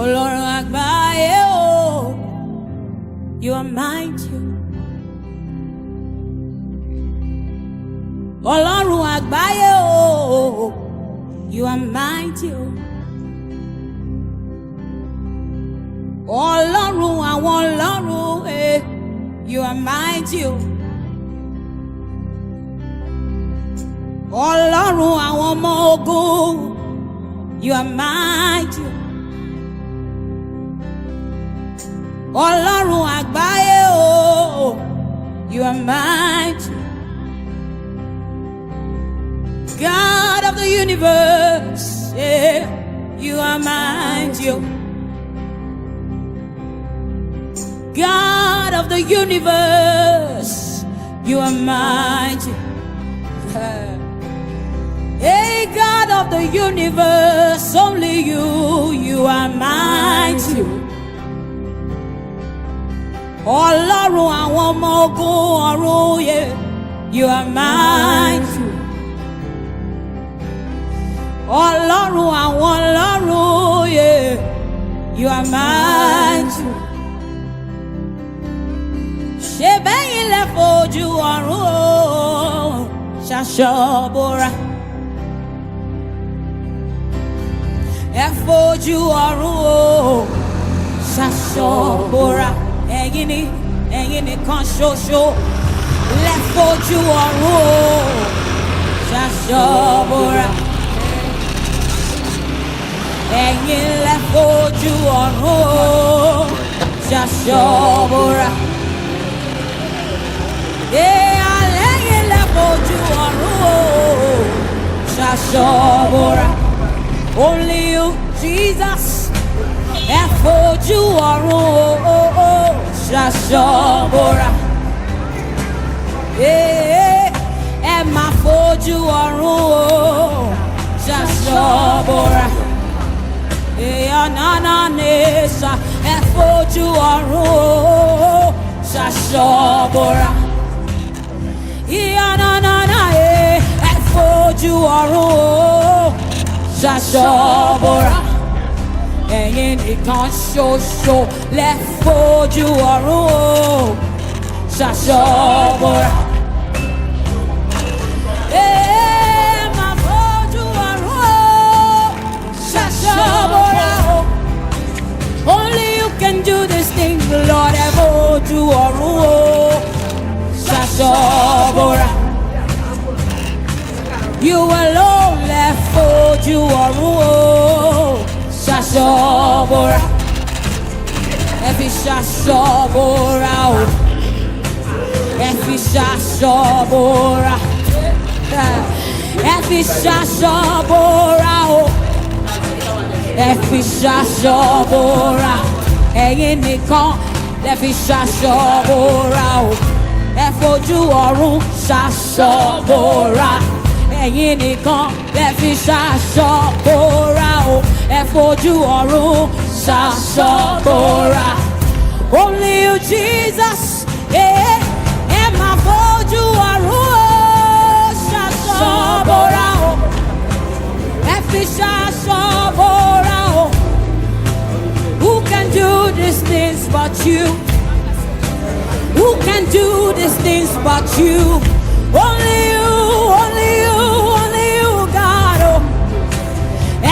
Ọlọ́run àgbáyé o, you are mighty. Ọlọ́run àgbáyé o, you are mighty. Ọlọ́run àwọn ọlọ́run, you are mighty. Ọlọ́run àwọn ọmọ ogun, you are mighty. Ọlọ́run àgbáyé o, you are mighty. God of the universe, you are mighty. God of the universe, you are mighty. Hey, God of the universe, only you are mighty. Ọlọ́run àwọn ọmọ ogun ọ̀run, you are mighty. Ọlọ́run àwọn ọlọ́run, you are mighty. Ṣé bẹ́yìn lẹ fojú ọ̀run ṣaṣọ́bọra? Ẹ fojú ọ̀run ṣaṣọ́bọra. Ẹ̀yin nìkan ṣoṣo lẹ fojú ọ̀run ṣaṣọ́bọra. Ẹ̀yin lẹ fojú ọ̀run ṣaṣọ́bọra. Ẹ̀yin lẹ fojú ọ̀run ṣaṣọ́bọra. Only you, Jesus, ẹ fojú ọ̀run ṣaṣọ́bọra. Ẹ máa fojú ọ̀run ṣaṣọ́bọra. Nesa, ẹ fojú ọ̀run ṣaṣọ́bọra. Ẹ fojú ọ̀run ṣaṣọ́bọra. Ẹ̀yin nìkan ṣoṣo lẹ fojú ọ̀run ṣaṣọ́bọra. Only you can do this thing, Lord. Ẹ fojú ọ̀run ṣaṣọ́bọra. You alone lẹ fojú ọ̀run ṣaṣọ́bọra. Ẹ fi ṣaṣọ́bọra o. Ẹ fi ṣaṣọ́bọra. Ẹ fi ṣaṣọ́bọra o. Ẹ fi ṣaṣọ́bọra. Ẹ̀yin nìkan lẹ fi ṣaṣọ́bọra o. Ẹ fojú ọ̀run ṣaṣọ́bọra. Ẹ̀yin nìkan lẹ fi ṣaṣọ́bọra o. Ẹ fojú ọ̀run ṣaṣọ́bọra. Only you, Jesus, ẹ máa fojú ọ̀run ṣaṣọ́bọra o. Ẹ fi ṣaṣọ́bọra o. Who can do these things but you? Who can do these things but you? Only you, only you, only you, God. Oh,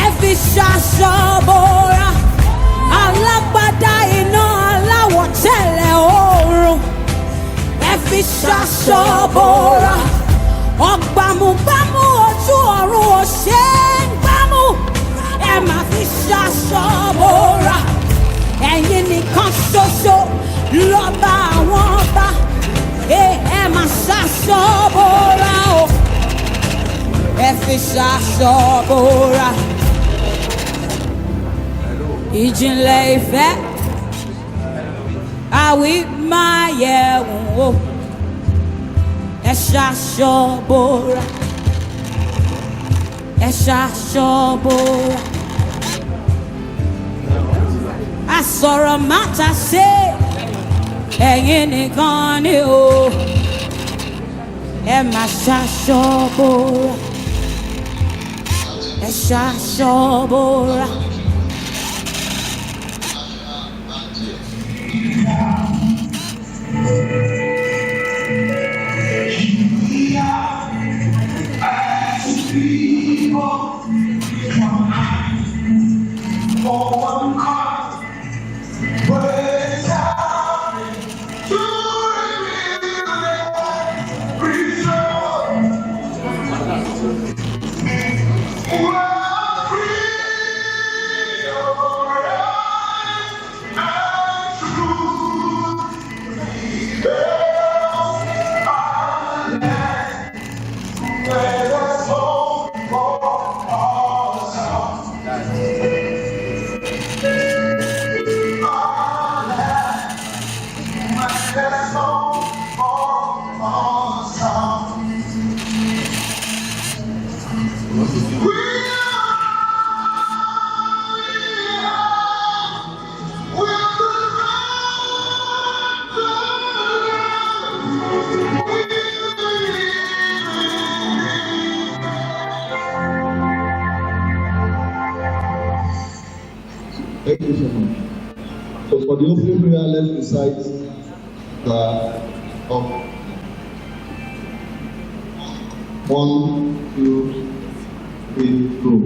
ẹ fi ṣaṣọ́bọra. Alágbádá iná aláwọ̀ tẹ́lẹ̀ oòrùn. Ẹ fi ṣaṣọ́bọra. Ọ̀gbàmùgbàmù ojú ọ̀run ò ṣe é gbámú. Ẹ máa fi ṣaṣọ́bọra. Ẹ̀yin nìkan ṣoṣo lọ́ba àwọn ọba. Ẹ máa ṣaṣọ́bọra o. Ẹ fi ṣaṣọ́bọra. Ìjìnlẹ̀ ìfẹ́ àwí máa yẹ̀ wò. Ẹ ṣaṣọ́bọra. Ẹ ṣaṣọ́bọra. Asọ̀rọ̀ máta ṣe ẹ̀yin nìkan ni o. Ẹ máa ṣaṣọ́bọra. Ẹ ṣaṣọ́bọra. Thank you so much. So for the opening prayer, let's recite the 1, 2, 3, go.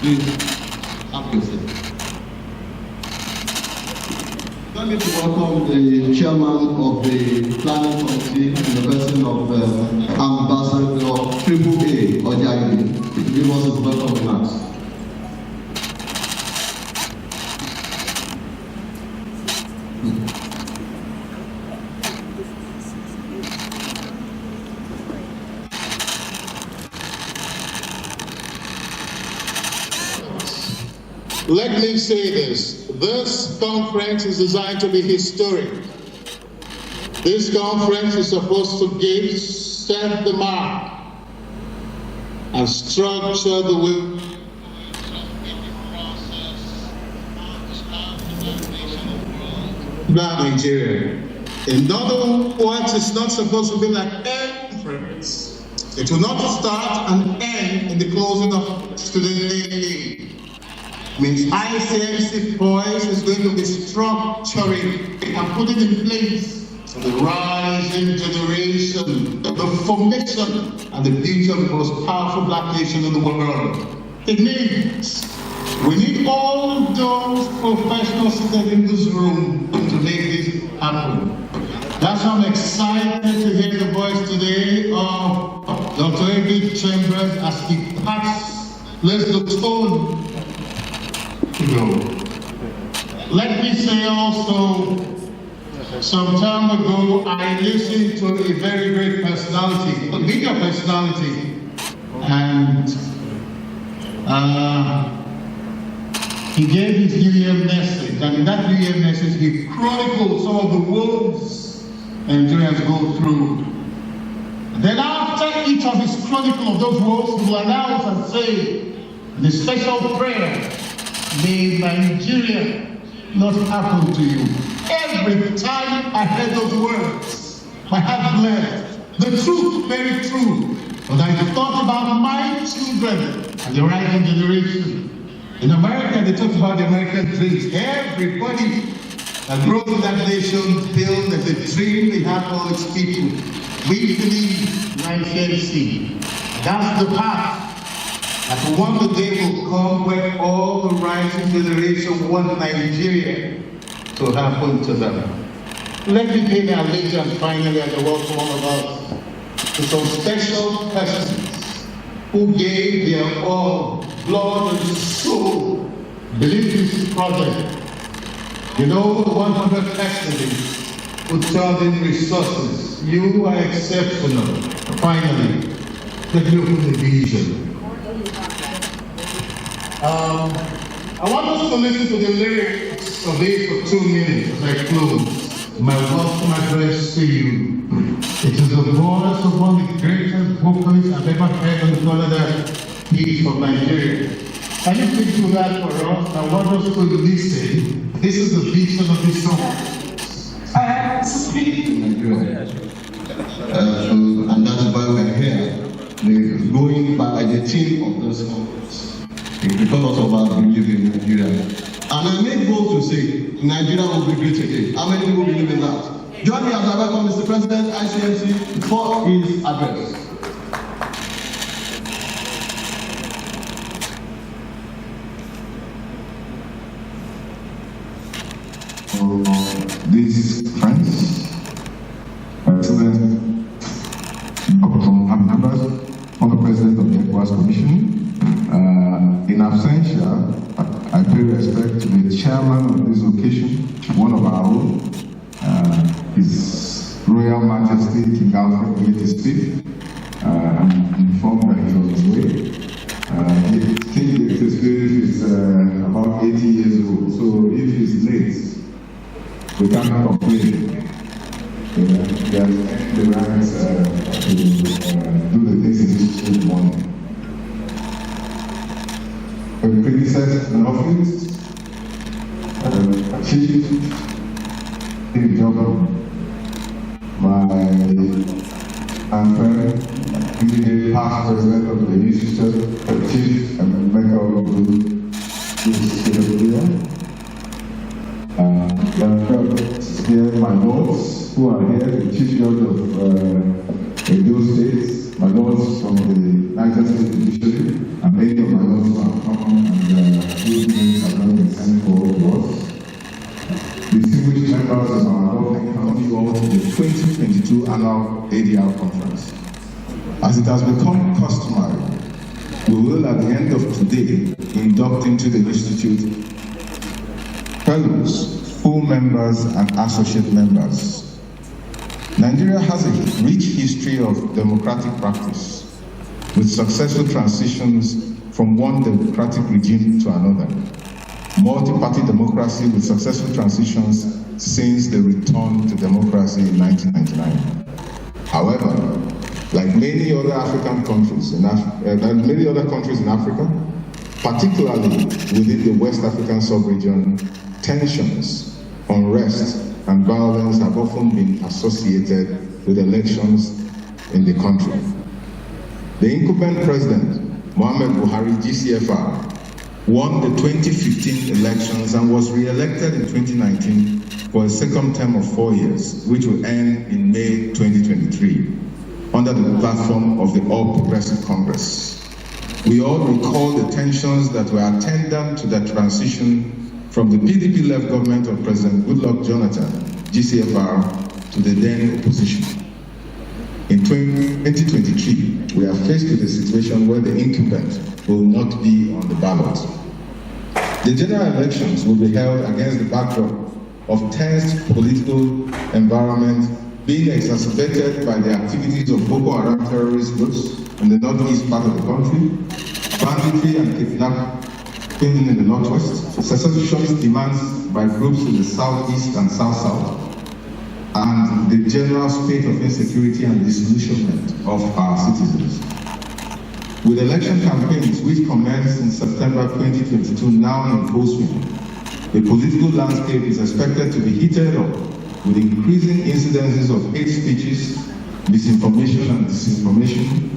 Please have yourself. Let me welcome the chairman of the planning committee in the person of Ambassador AAA Ojagi to give us his welcome remarks. Let me say this. This conference is designed to be historic. This conference is supposed to set the mark and structure the way about Nigeria. In other words, it's not supposed to be like conference. It will not start and end in the closing of today. Means Icmc voice is going to be structuring and putting in place the rising generation, the formation and the future of the most powerful black nation in the world. It means we need all those professionals seated in this room to make this happen. That's why I'm excited to hear the voice today of Dr. David Chambers as he packs the stone. Let me say also, some time ago, I listened to a very great personality, a media personality, and he gave his New Year message, and in that New Year message, he chronicled some of the woes Nigerians go through. Then after each of his chronicle of those woes, he will announce and say, the special prayer, may Nigeria not happen to you. Every time I heard those words, my heart bled. The truth, very true. But I thought about my children and the rising generation. In America, they talk about the American dreams. Everybody that grows in that nation feels there's a dream they have for its people. We believe in Icmc. That's the path. And one day will come when all the rising generation want Nigeria to happen to them. Let me pay my allegiance finally and welcome all of us to some special persons who gave their all, blood and soul, believe this project. You know, the 100 accidents who turned in resources. You are exceptional. Finally, let me open the vision. I want us to listen to the lyrics of this for 2 minutes as I close. My welcome address to you. It is the voice of one of the greatest vocalists I've ever heard on the Canada East of Nigeria. Can you please do that for us? I want us to listen. This is the vision of this song. I speak in Nigeria. And that's why we're here. Going by the theme of this conference. Because of our belief in Nigeria. And I make bold to say, Nigeria will be great again. How many people believe in that? Join me as I welcome Mr. President, Icmc, for his address. These friends, President Dr. Mohammed, former President of the ECOWAS Commission, in absentia, I pay respect to the chairman of this occasion, one of our own, His Royal Majesty King Alfred VIII. I'm informed that he was on his way. King VIII is about 80 years old, so if he's late, we cannot complain. They are in the ranks to do the things in the morning. A predecessor in office, achieved the job. My friend, immediate past president of the institute, Chief Emeka Ogun State. Here, my lords who are here, the Chief Judge of Ogun State, my lords from the United States Judiciary, and many of my lords who have come and whose names have not been sent forward to us. Distinguished members of our government, welcome you all to the 2022 Annual ADR Conference. As it has become customary, we will at the end of today induct into the Institute fellows, full members and associate members. Nigeria has a rich history of democratic practice with successful transitions from one democratic regime to another. Multi-party democracy with successful transitions since the return to democracy in 1999. However, like many other African countries, many other countries in Africa, particularly within the West African sub-region, tensions, unrest, and violence have often been associated with elections in the country. The incumbent president, Mohamed Buhari, GCFR, won the 2015 elections and was re-elected in 2019 for a second term of 4 years, which will end in May 2023, under the platform of the All Progressive Congress. We all recall the tensions that were attendant to the transition from the PDP-led government of President Goodluck Jonathan, GCFR, to the then opposition. In 2023, we are faced with a situation where the incumbent will not be on the ballot. The general elections will be held against the backdrop of tense political environment being exacerbated by the activities of Boko Haram terrorist groups in the northeast part of the country, banditry and kidnapping in the northwest, secessionist demands by groups in the southeast and south-south, and the general state of insecurity and disillusionment of our citizens. With election campaigns which commenced in September 2022 now in full swing, the political landscape is expected to be heated up with increasing incidences of hate speeches, misinformation and disinformation,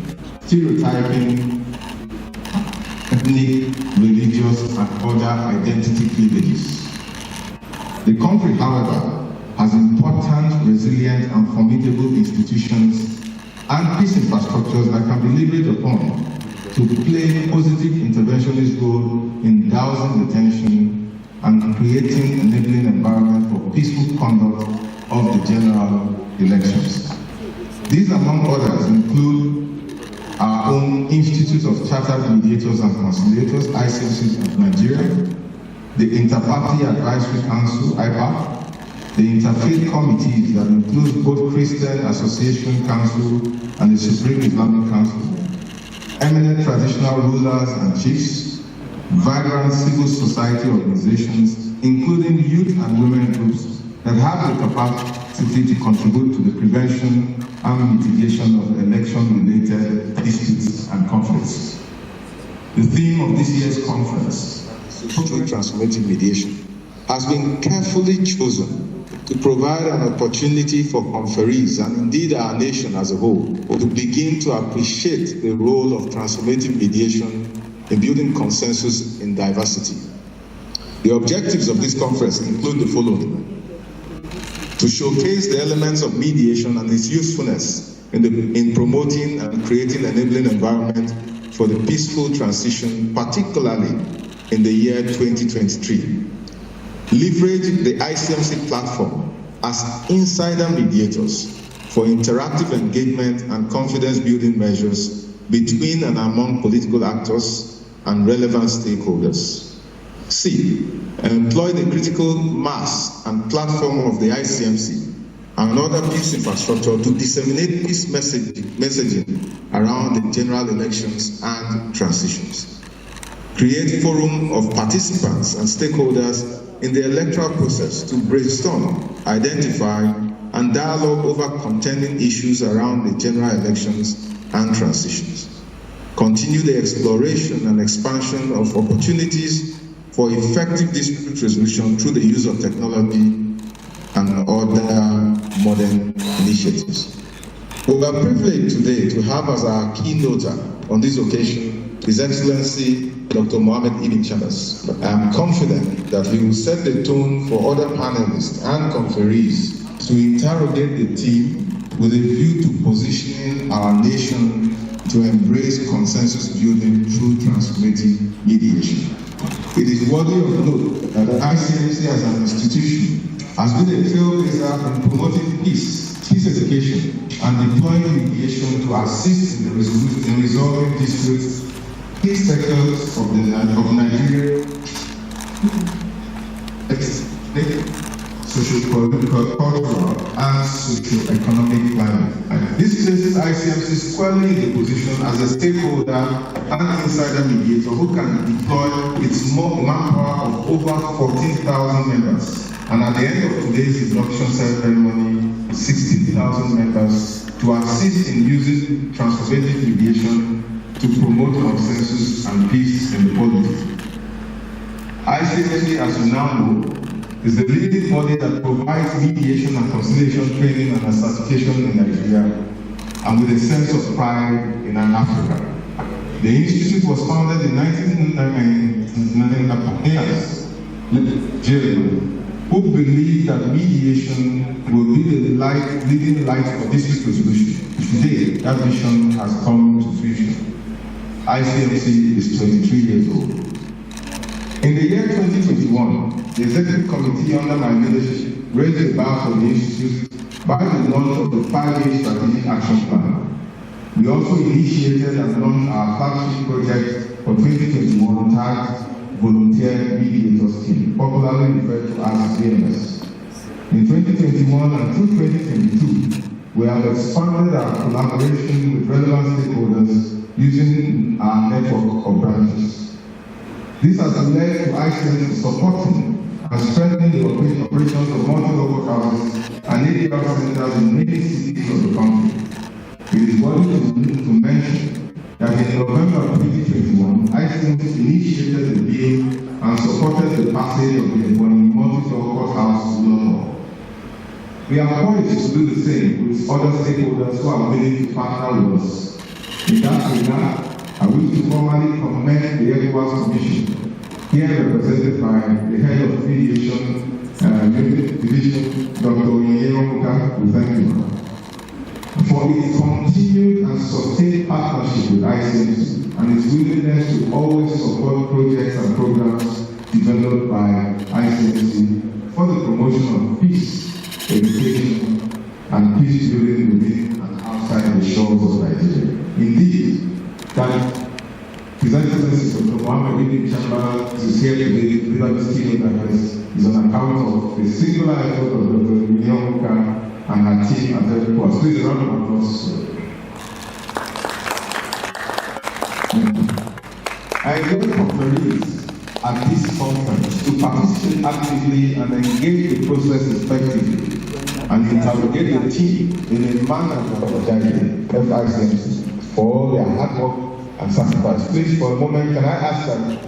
stereotyping, ethnic, religious, and other identity cleavages. The country, however, has important, resilient, and formidable institutions and peace infrastructures that can be leveraged upon to play a positive interventionist role in dousing the tension and creating an enabling environment for peaceful conduct of the general elections. These, among others, include our own Institute of Chartered Mediators and Conciliators, Icmc of Nigeria, the Interparty Advisory Council, IPAC, the interfaith committees that include both Christian Association Council and the Supreme Islamic Council, eminent traditional rulers and chiefs, vibrant civil society organizations, including youth and women groups that have the capacity to contribute to the prevention and mitigation of election-related disputes and conflicts. The theme of this year's conference, Socially Transformative Mediation, has been carefully chosen to provide an opportunity for conferees and indeed our nation as a whole to begin to appreciate the role of transformative mediation in building consensus in diversity. The objectives of this conference include the following: to showcase the elements of mediation and its usefulness in promoting and creating an enabling environment for the peaceful transition, particularly in the year 2023. Leverage the Icmc platform as insider mediators for interactive engagement and confidence-building measures between and among political actors and relevant stakeholders. C. Employ the critical mass and platform of the Icmc and other peace infrastructure to disseminate peace messaging around the general elections and transitions. Create forum of participants and stakeholders in the electoral process to brainstorm, identify, and dialogue over contending issues around the general elections and transitions. Continue the exploration and expansion of opportunities for effective dispute resolution through the use of technology and other modern initiatives. We are privileged today to have as our keynoter on this occasion His Excellency Dr. Mohammed Ibn Chambers. I am confident that he will set the tone for other panelists and conferees to interrogate the team with a view to positioning our nation to embrace consensus building through transformative mediation. It is worthy of note that the Icmc as an institution has been a trailblazer in promoting peace education, and deploying mediation to assist in resolving disputes in sectors of Nigeria, social-political, cultural, and socio-economic climate. This places Icmc squarely in a position as a stakeholder and insider mediator who can deploy its manpower of over 14,000 members. And at the end of today's induction ceremony, 16,000 members to assist in using transformative mediation to promote consensus and peace in the polity. Icmc, as you now know, is the leading body that provides mediation and conciliation training and certification in Nigeria, and with a sense of pride in Africa. The institute was founded in 1999 Nigeria, who believe that mediation will be the leading light for dispute resolution. Today, that vision has come to fruition. Icmc is 23 years old. In the year 2021, the Executive Committee under my leadership raised the bar for the Institute by the launch of the 5-year Strategic Action Plan. We also initiated and launched our flagship project for 2021 tagged Volunteer Mediators Team, popularly referred to as VMS. In 2021 and through 2022, we have expanded our collaboration with relevant stakeholders using our network of branches. This has led to Icmc supporting and strengthening the operations of multi-local houses and ADR centers in many cities of the country. It is worthy to mention that in November 2021, Icmc initiated the bill and supported the passage of the multi-local house law. We are poised to do the same with other stakeholders who are willing to partner with us. In that regard, I wish to formally commend the ECOWAS Commission, here represented by the head of mediation division, Dr. Onyeka. We thank you for its continued and sustained partnership with Icmc and its willingness to always support projects and programs developed by Icmc for the promotion of peace, education, and peace building within and outside the shores of Nigeria. Indeed, that His Excellency Dr. Mohammed Ibn Chambers is here today to deliver this keynote address is on account of the singular effort of Dr. Onyeka and her team at ECOWAS. Please, a round of applause. I invite conferees at this conference to participate actively and engage the process effectively and interrogate the team in a manner that energizes FICMC for all their hard work and sacrifice. Please, for a moment, can I ask that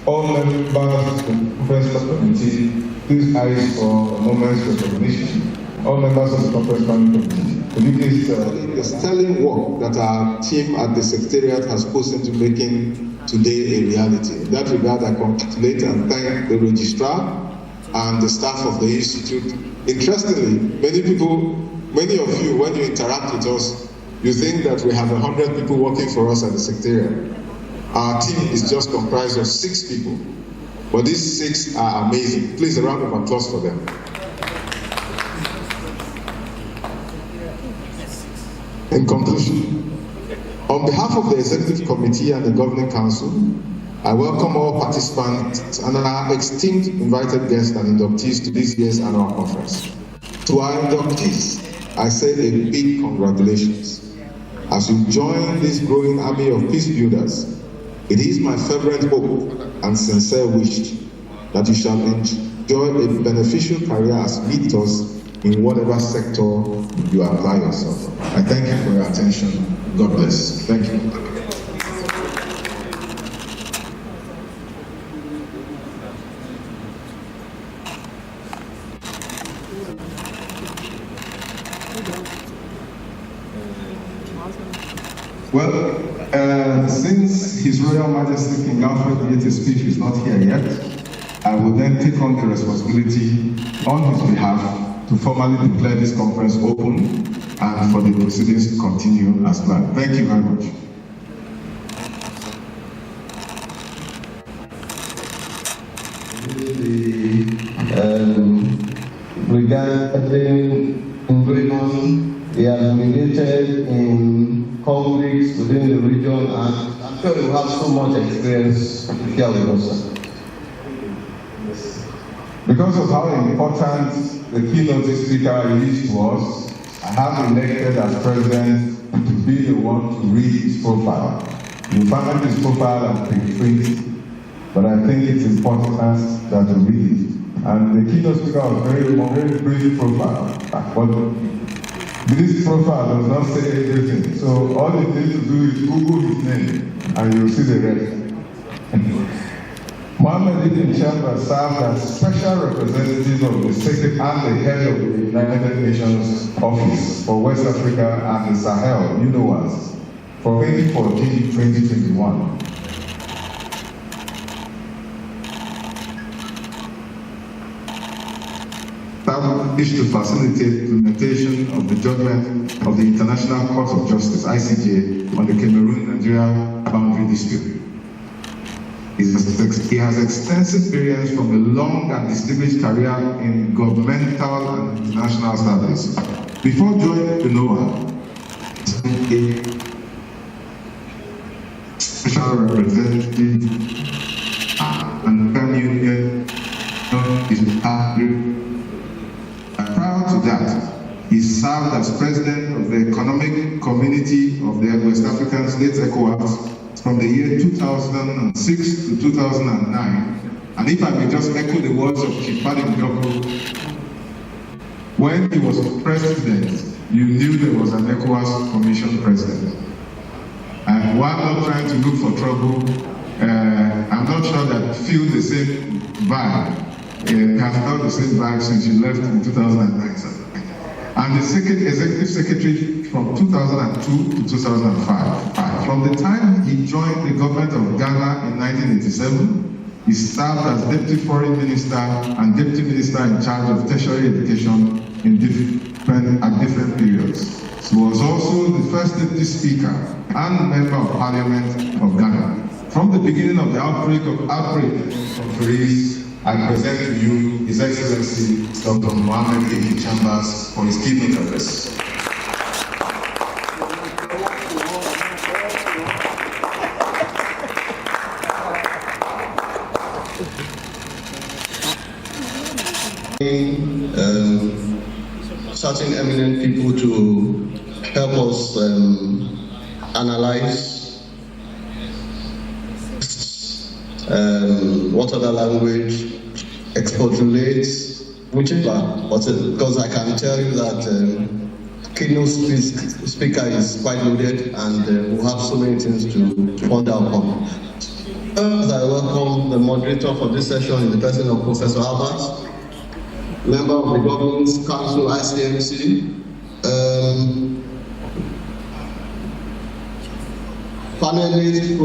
all members of the conference committee please ask for a moment's recognition. All members of the conference committee, could you please the sterling work that our team at the Secretariat has put into making today a reality. In that regard, I congratulate and thank the registrar and the staff of the Institute. Interestingly, many of you, when you interact with us, you think that we have 100 people working for us at the Secretariat. Our team is just comprised of 6 people, but these 6 are amazing. Please, a round of applause for them. In conclusion, on behalf of the Executive Committee and the Governing Council, I welcome all participants and our esteemed invited guests and inductees to this year's annual conference. To our inductees, I say a big congratulations. As you join this growing army of peace builders, it is my fervent hope and sincere wish that you shall enjoy a beneficial career as mediators in whatever sector you apply yourself. I thank you for your attention. God bless. Thank you. Well, since His Royal Majesty King Alfred VIII's speech is not here yet, I will then take on the responsibility on his behalf to formally declare this conference open and for the proceedings to continue as planned. Thank you very much. Regarding Raymond, he has mediated in conflicts within the region, and I'm sure you have so much experience here with us. Because of how important the keynote speaker is to us, I have elected as president to be the one to read his profile. You find his profile as preprint, but I think it's important that to read it. And the keynote speaker was very brief profile. But this profile does not say everything. So all you need to do is Google his name and you'll see the rest. Mohammed Ibn Chambers served as special representative of the Secretary and the head of the United Nations Office for West Africa and the Sahel, UNOWAS, from 2014 to 2021. Established to facilitate implementation of the judgment of the International Court of Justice, ICJ, on the Cameroon-Nigeria boundary dispute. He has extensive experience from a long and distinguished career in governmental and international studies. Before joining the NOAA, a special representative and Prime Union is prior to that, he served as president of the Economic Community of the West African States, ECOWAS, from the year 2006 to 2009. And if I may just echo the words of Chipadi Ndoko, when he was president, you knew there was an ECOWAS Commission president. And while not trying to look for trouble, I'm not sure that feel the same vibe. Has felt the same vibe since you left in 2009. And the executive secretary from 2002 to 2005. From the time he joined the government of Ghana in 1987, he served as deputy foreign minister and deputy minister in charge of tertiary education at different periods. He was also the first deputy speaker and member of parliament of Ghana. From the beginning of the outbreak of Paris, I present to you His Excellency Dr. Mohammed Ibn Chambers for his keynote address. Certain eminent people to help us analyze what other language expostulates, whichever, because I can tell you that keynote speaker is quite loaded and we'll have so many things to ponder upon. As I welcome the moderator for this session in the person of Professor Albert, member of the Governance Council, ICMC, panelist,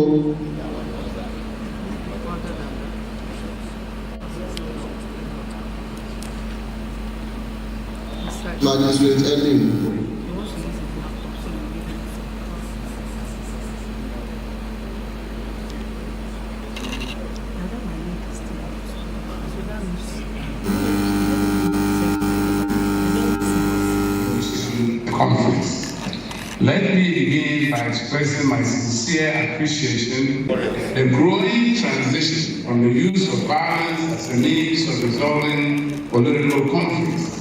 Magistrate Elin. Conference. Let me begin by expressing my sincere appreciation for the growing transition from the use of violence as a means of resolving political conflicts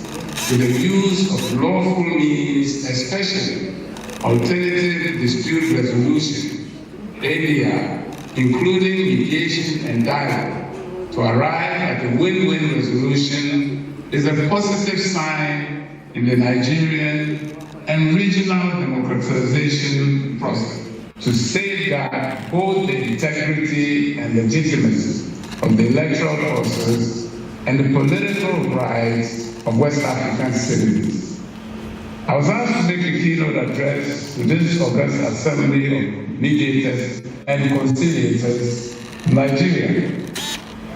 to the use of lawful means, especially alternative dispute resolution, ADR, including mediation and dialogue, to arrive at a win-win resolution is a positive sign in the Nigerian and regional democratization process to safeguard both the integrity and legitimacy of the electoral process and the political rights of West African citizens. I was asked to make a keynote address to this August Assembly of Mediators and Conciliators in Nigeria.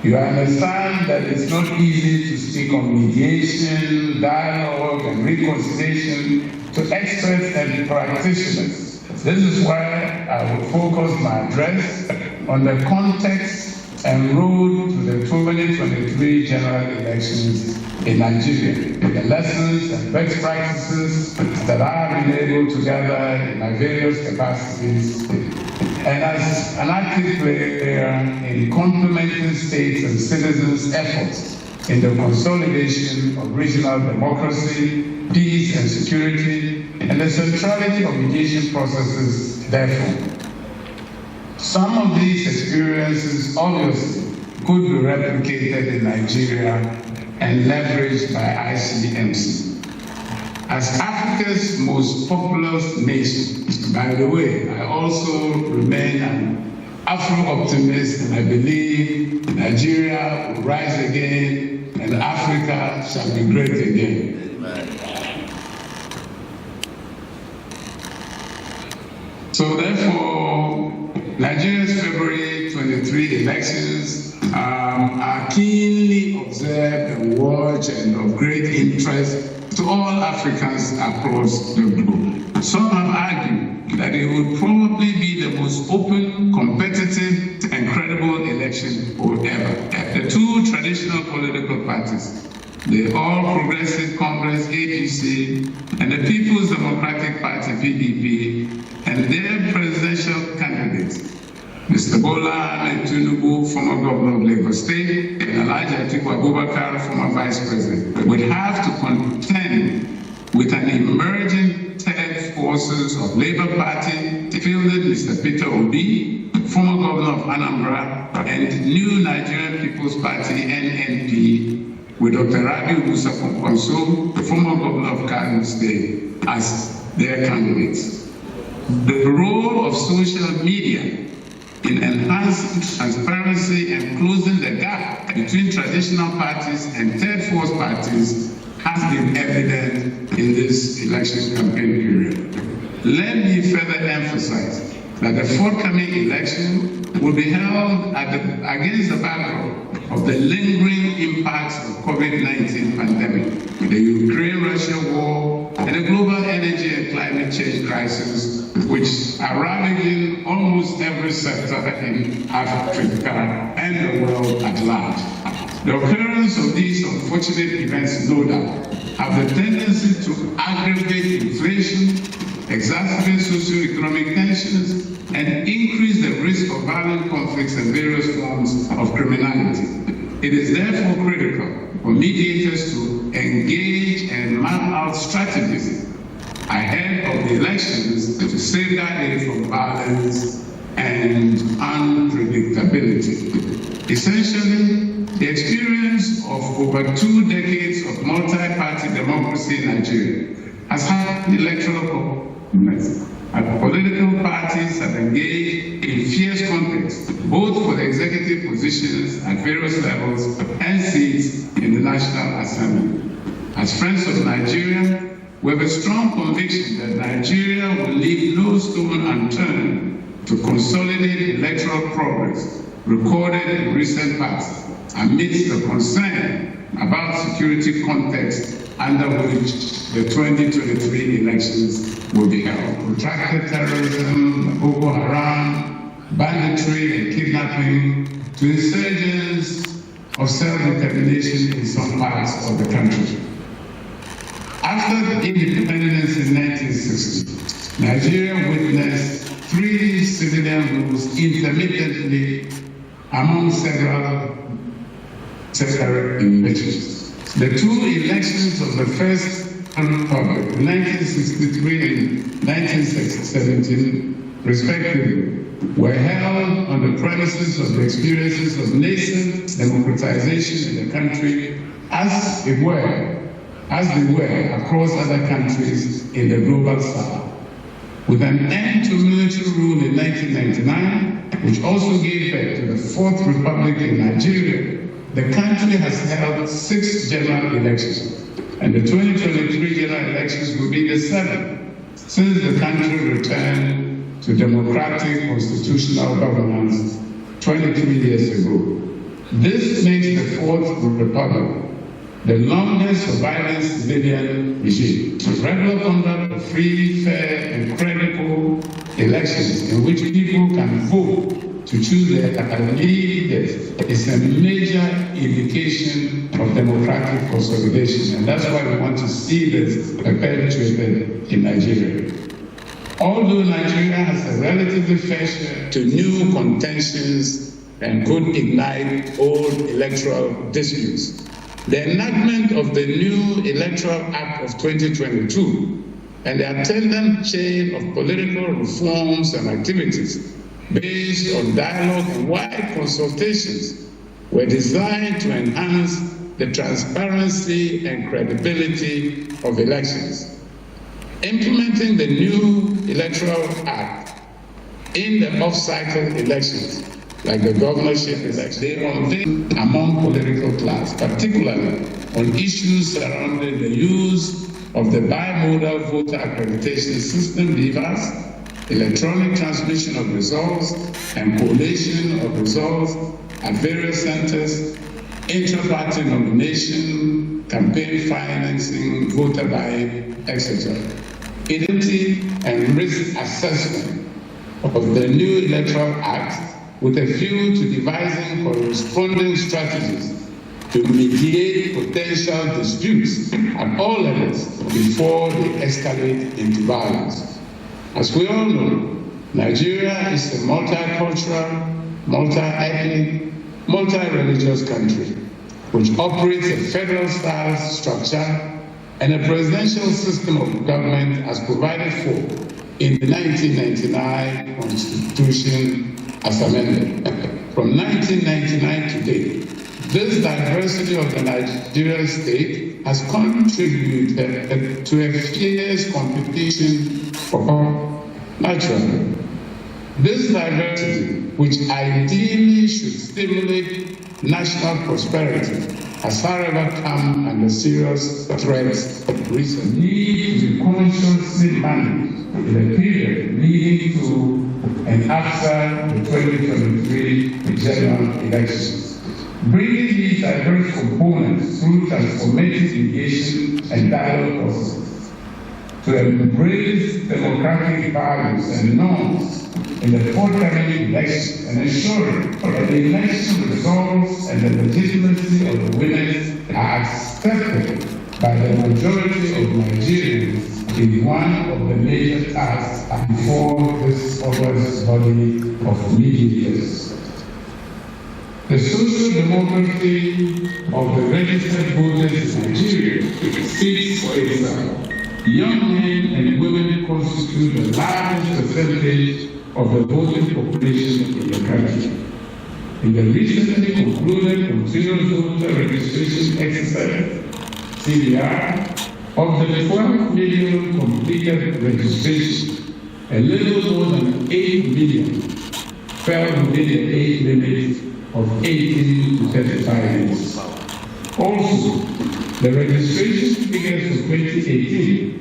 You understand that it's not easy to speak on mediation, dialogue, and reconciliation to experts and practitioners. This is why I will focus my address on the context and road to the 2023 general elections in Nigeria, the lessons and best practices that I have been able to gather in my various capacities, and as an active player in complementing states and citizens' efforts in the consolidation of regional democracy, peace and security, and the centrality of mediation processes, therefore. Some of these experiences obviously could be replicated in Nigeria and leveraged by Icmc. As Africa's most populous nation, by the way, I also remain an Afro-optimist, and I believe Nigeria will rise again and Africa shall be great again. So therefore, Nigeria's February 23 elections are keenly observed and watched and of great interest to all Africans across the globe. Some have argued that it would probably be the most open, competitive, and credible election ever. The two traditional political parties, the All Progressive Congress, APC, and the People's Democratic Party, PDP, and their presidential candidates, Mr. Bola Ahmed Tinubu, former governor of Lagos State, and Alhaji Atiku Abubakar, former vice president, would have to contend with an emerging third forces of Labour Party, fielded Mr. Peter Obi, former governor of Anambra, and New Nigerian People's Party, NNP, with Dr. Rabiu Musa Kwankwaso, the former governor of Ogun State, as their candidates. The role of social media in enhancing transparency and closing the gap between traditional parties and third force parties has been evident in this election campaign period. Let me further emphasize that the forthcoming election will be held against the backdrop of the lingering impacts of COVID-19 pandemic, the Ukraine-Russia war, and the global energy and climate change crisis, which are ravaging almost every sector in Africa and the world at large. The occurrence of these unfortunate events, no doubt, have the tendency to aggravate inflation, exacerbate socioeconomic tensions, and increase the risk of violent conflicts and various forms of criminality. It is therefore critical for mediators to engage and map out strategies ahead of the elections to safeguard it from violence and unpredictability. Essentially, the experience of over 2 decades of multi-party democracy in Nigeria has had electoral commitments. Political parties have engaged in fierce contests, both for the executive positions at various levels and seats in the National Assembly. As friends of Nigeria, we have a strong conviction that Nigeria will leave no stone unturned to consolidate electoral progress recorded in recent past amidst the concern about security context under which the 2023 elections will be held. Protracted terrorism, Boko Haram, banditry and kidnapping, to insurgents of self-determination in some parts of the country. After independence in 1960, Nigeria witnessed 3 civilian rules intermittently among several elections. The 2 elections of the First Republic, 1963 and 1917, respectively, were held on the premises of the experiences of nascent democratization in the country, as it were, as they were across other countries in the global south. With an end to military rule in 1999, which also gave birth to the Fourth Republic in Nigeria, the country has held 6 general elections, and the 2023 general elections will be the 7th since the country returned to democratic constitutional governance 23 years ago. This makes the Fourth Republic the longest surviving civilian regime. Regular conduct of free, fair, and credible elections in which people can vote to choose their leaders is a major indication of democratic consolidation, and that's why we want to see this perpetuated in Nigeria. Although Nigeria has a relatively fair share to new contentions and could ignite old electoral disputes, the enactment of the new Electoral Act of 2022 and the attendant chain of political reforms and activities based on dialogue and wide consultations were designed to enhance the transparency and credibility of elections. Implementing the new Electoral Act in the off-cycle elections, like the governorship election, they unveil among political class, particularly on issues surrounding the use of the bimodal voter accreditation system, BVAS, electronic transmission of results, and collation of results at various centers, inter-party nomination, campaign financing, voter buying, etc. Identity and risk assessment of the new Electoral Act with a view to devising corresponding strategies to mediate potential disputes at all levels before they escalate into violence. As we all know, Nigeria is a multicultural, multi-ethnic, multi-religious country, which operates a federal-style structure and a presidential system of government as provided for in the 1999 Constitution as amended. From 1999 to date, this diversity of the Nigerian state has contributed to a fierce competition for power. Naturally, this diversity, which ideally should stimulate national prosperity, has however come under serious threats recently. Need to be consciously managed in a period leading to and after the 2023 general elections. Bringing these diverse components through transformative engagement and dialogue processes to embrace democratic values and norms in the forthcoming elections and ensuring that the election results and the legitimacy of the winners are accepted by the majority of Nigerians is one of the major tasks before this august body of mediators. The social demography of the registered voters in Nigeria speaks for itself. Young men and women constitute the largest percentage of the voting population in the country. In the recently concluded continuous voter registration exercise, CVR, of the 12 million completed registration, a little more than 8 million fell within the age limit of 18 to 35 years. Also, the registration figures for 2018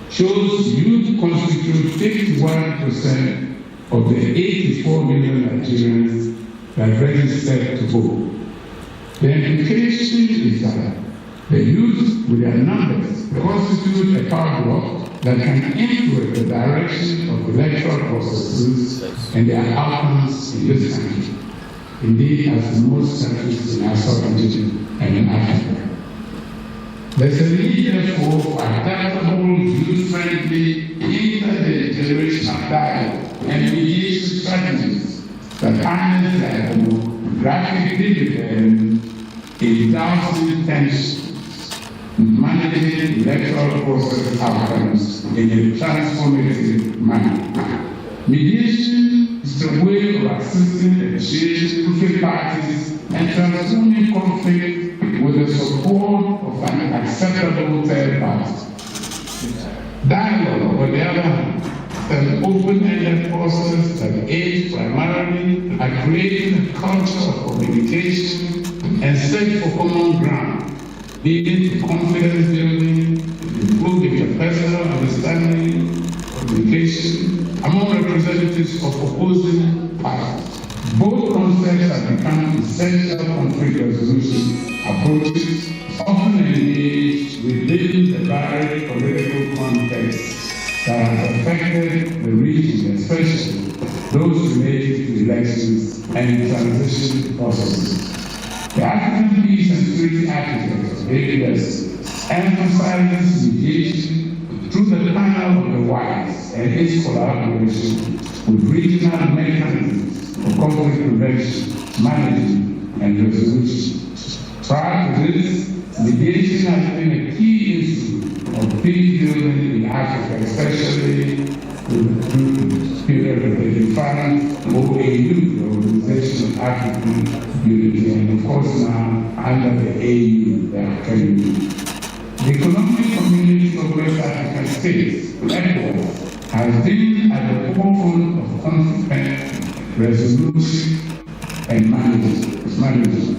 shows youth constitute 51% of the 84 million Nigerians that registered to vote. The implication is that the youth with their numbers constitute a power block that can influence the direction of electoral processes and their outcomes in this country. Indeed, as in most countries in our southern region and in Africa. There's a need, therefore, for adaptable, youth-friendly, intergenerational dialogue and mediation strategies that harness the demographic dividend in downstream tensions, managing electoral process outcomes in a transformative manner. Mediation is a way of assisting negotiations between parties and transforming conflict with the support of an acceptable third party. Dialogue, on the other hand, is an open-ended process that aims primarily at creating a culture of communication and search for common ground, leading to confidence building, improving interpersonal understanding, communication among representatives of opposing parties. Both concepts have become essential conflict resolution approaches, often engaged within the varied political contexts that have affected the region, especially those related to elections and transition processes. The African Peace and Security Architecture, APS, emphasizes mediation through the panel of the wise and its collaboration with regional mechanisms for conflict prevention, management, and resolution. Prior to this, mediation has been a key issue of peace building in Africa, especially through the period of the defined OAU, the Organization of African Unity, and of course now under the AU, the African Union. The Economic Community of West African States, ECOWAS, has been at the forefront of conflict resolution and management.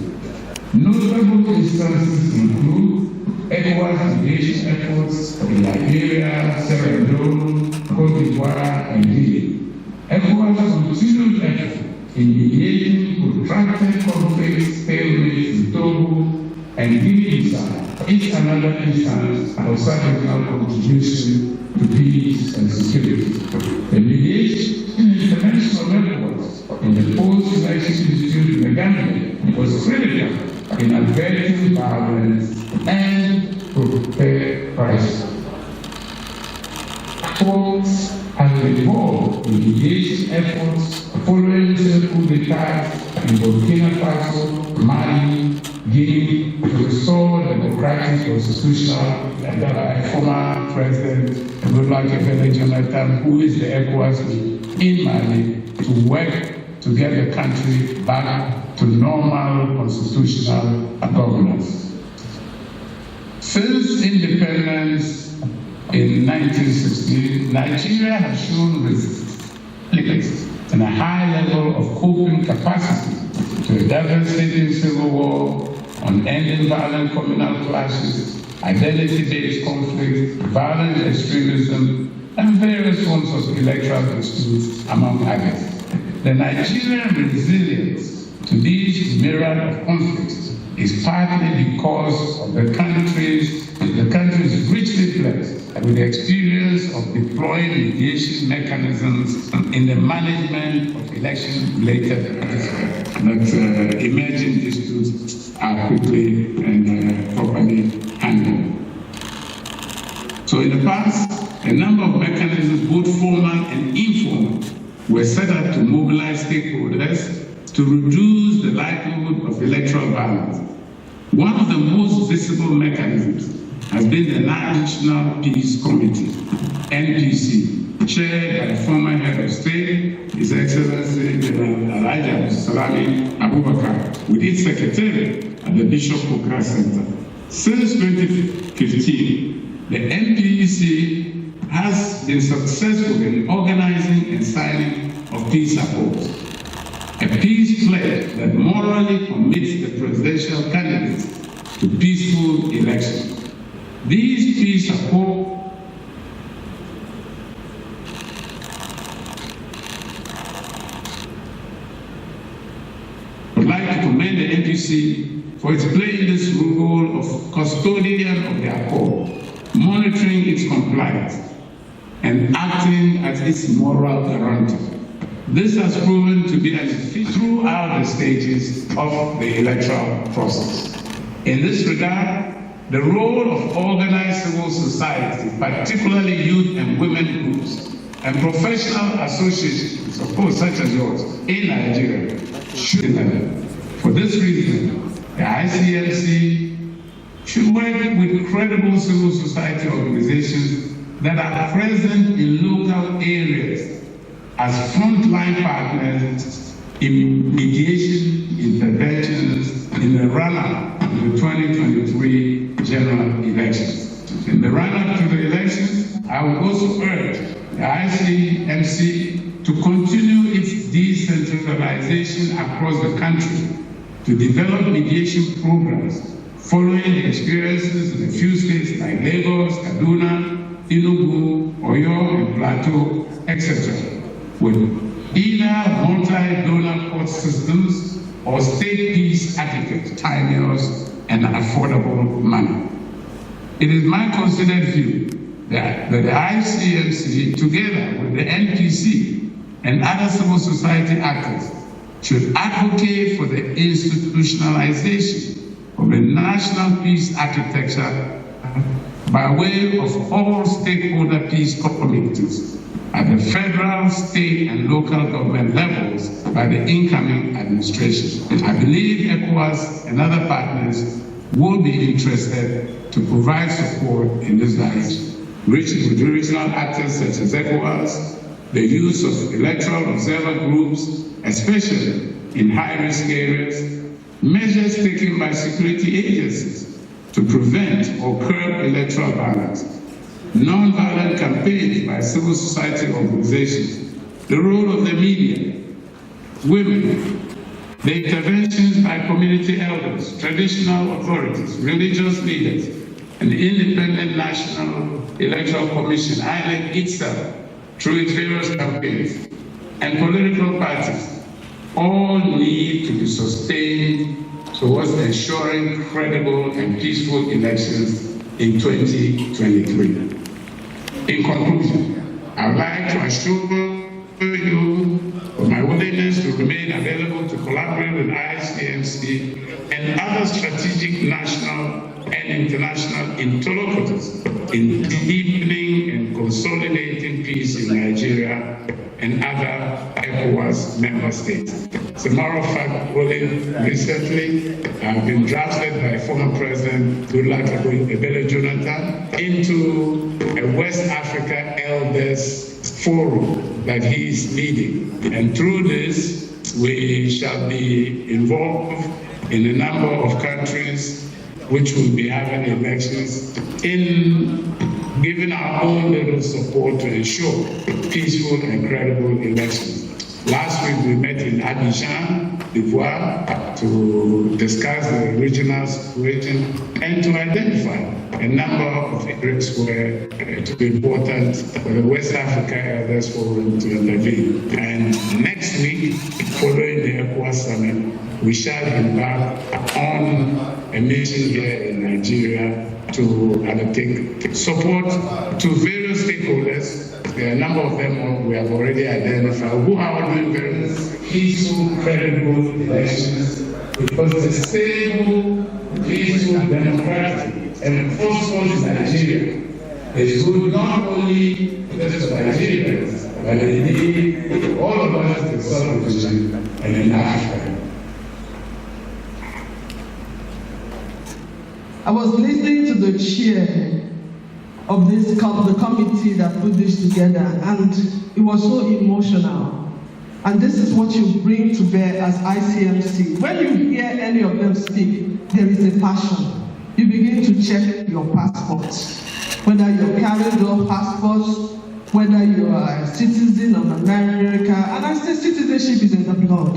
Notable instances include ECOWAS mediation efforts in Liberia, Sierra Leone, Cote d'Ivoire, and Guinea. ECOWAS continued effort in mediating protracted conflicts, stalemates in Togo and Guinea-Bissau, each another instance of subregional contribution to peace and security. The mediation intervention of ECOWAS in the post-election dispute in the Gambia was critical in averting violence and protect crisis. ECOWAS has been involved in mediation efforts following the coup d'etat in Burkina Faso, Mali, Guinea, to restore democratic constitutional and by former President Goodluck Jonathan, who is the ECOWAS in Mali, to work to get the country back to normal constitutional governance. Since independence in 1960, Nigeria has shown resilience and a high level of coping capacity to a devastating civil war, on ending violent communal clashes, identity-based conflict, violent extremism, and various forms of electoral disputes, among others. The Nigerian resilience to these myriad of conflicts is partly because of the country's richly blessed with the experience of deploying mediation mechanisms in the management of election-related that emerging disputes are quickly and properly handled. So in the past, a number of mechanisms, both formal and informal, were set up to mobilize stakeholders to reduce the likelihood of electoral violence. One of the most visible mechanisms has been the National Peace Committee, NPC, chaired by the former head of state, His Excellency Elijah Salami Abubakar, with its secretary at the Bishop Okra Center. Since 2015, the NPC has been successful in organizing and signing of peace accords, a peace pledge that morally commits the presidential candidates to peaceful elections. These peace accords would like to commend the NPC for its playing this role of custodian of the accord, monitoring its compliance, and acting as its moral guarantor. This has proven to be an efficient throughout the stages of the electoral process. In this regard, the role of organized civil society, particularly youth and women groups, and professional associations, of course, such as yours, in Nigeria, should be done. For this reason, the Icmc should work with credible civil society organizations that are present in local areas as frontline partners in mediation interventions in the run-up the 2023 general elections. In the run-up to the elections, I would also urge the Icmc to continue its decentralization across the country, to develop mediation programs following the experiences in a few states like Lagos, Kaduna, Enugu, Oyo, and Plateau, etc., with either multi-donor court systems or state peace architects, tenures, and affordable money. It is my considered view that the Icmc, together with the NPC and other civil society actors, should advocate for the institutionalization of a national peace architecture by way of all stakeholder peace committees at the federal, state, and local government levels by the incoming administration. I believe ECOWAS and other partners will be interested to provide support in this direction, reaching with regional actors such as ECOWAS, the use of electoral observer groups, especially in high-risk areas, measures taken by security agencies to prevent or curb electoral violence, non-violent campaigns by civil society organizations, the role of the media, women, the interventions by community elders, traditional authorities, religious leaders, and the Independent National Electoral Commission, INEC itself, through its various campaigns, and political parties, all need to be sustained towards ensuring credible and peaceful elections in 2023. In conclusion, I would like to assure you of my willingness to remain available to collaborate with Icmc and other strategic national and international interlocutors in deepening and consolidating peace in Nigeria and other ECOWAS member states. As a matter of fact, recently, I've been drafted by former President Goodluck Ebele Jonathan into a West Africa Elders Forum that he is leading. And through this, we shall be involved in a number of countries which will be having elections, in giving our own little support to ensure peaceful and credible elections. Last week we met in Abidjan, D'Ivoire, to discuss the regional situation and to identify a number of areas where it will be important for the West Africa Elders Forum to intervene. And next week, following the ECOWAS summit, we shall embark on a mission here in Nigeria to undertake support to various stakeholders. There are a number of them we have already identified who are doing very peaceful, credible elections, because the stable, peaceful, democratic, and prosperous Nigeria is good not only just for Nigerians, but indeed all of us in the Southern region and in Africa. I was listening to the chair of the committee that put this together, and it was so emotional. And this is what you bring to bear as Icmc. When you hear any of them speak, there is a passion. You begin to check your passports, whether you're carrying your passports, whether you are a citizen of America. And I say citizenship is in the blood.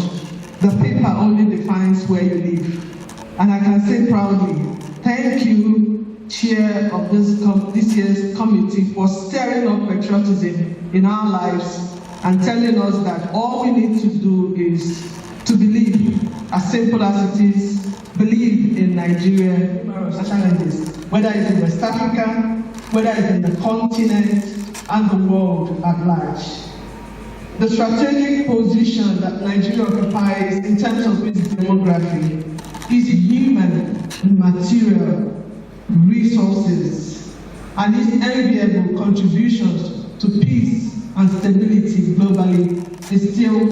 The paper only defines where you live. And I can say proudly, thank you, Chair of this year's committee, for stirring up patriotism in our lives and telling us that all we need to do is to believe, as simple as it is, believe in Nigeria, challenges, whether it's in West Africa, whether it's in the continent, and the world at large. The strategic position that Nigeria occupies in terms of its demography is human, material, resources, and its enviable contributions to peace and stability globally is still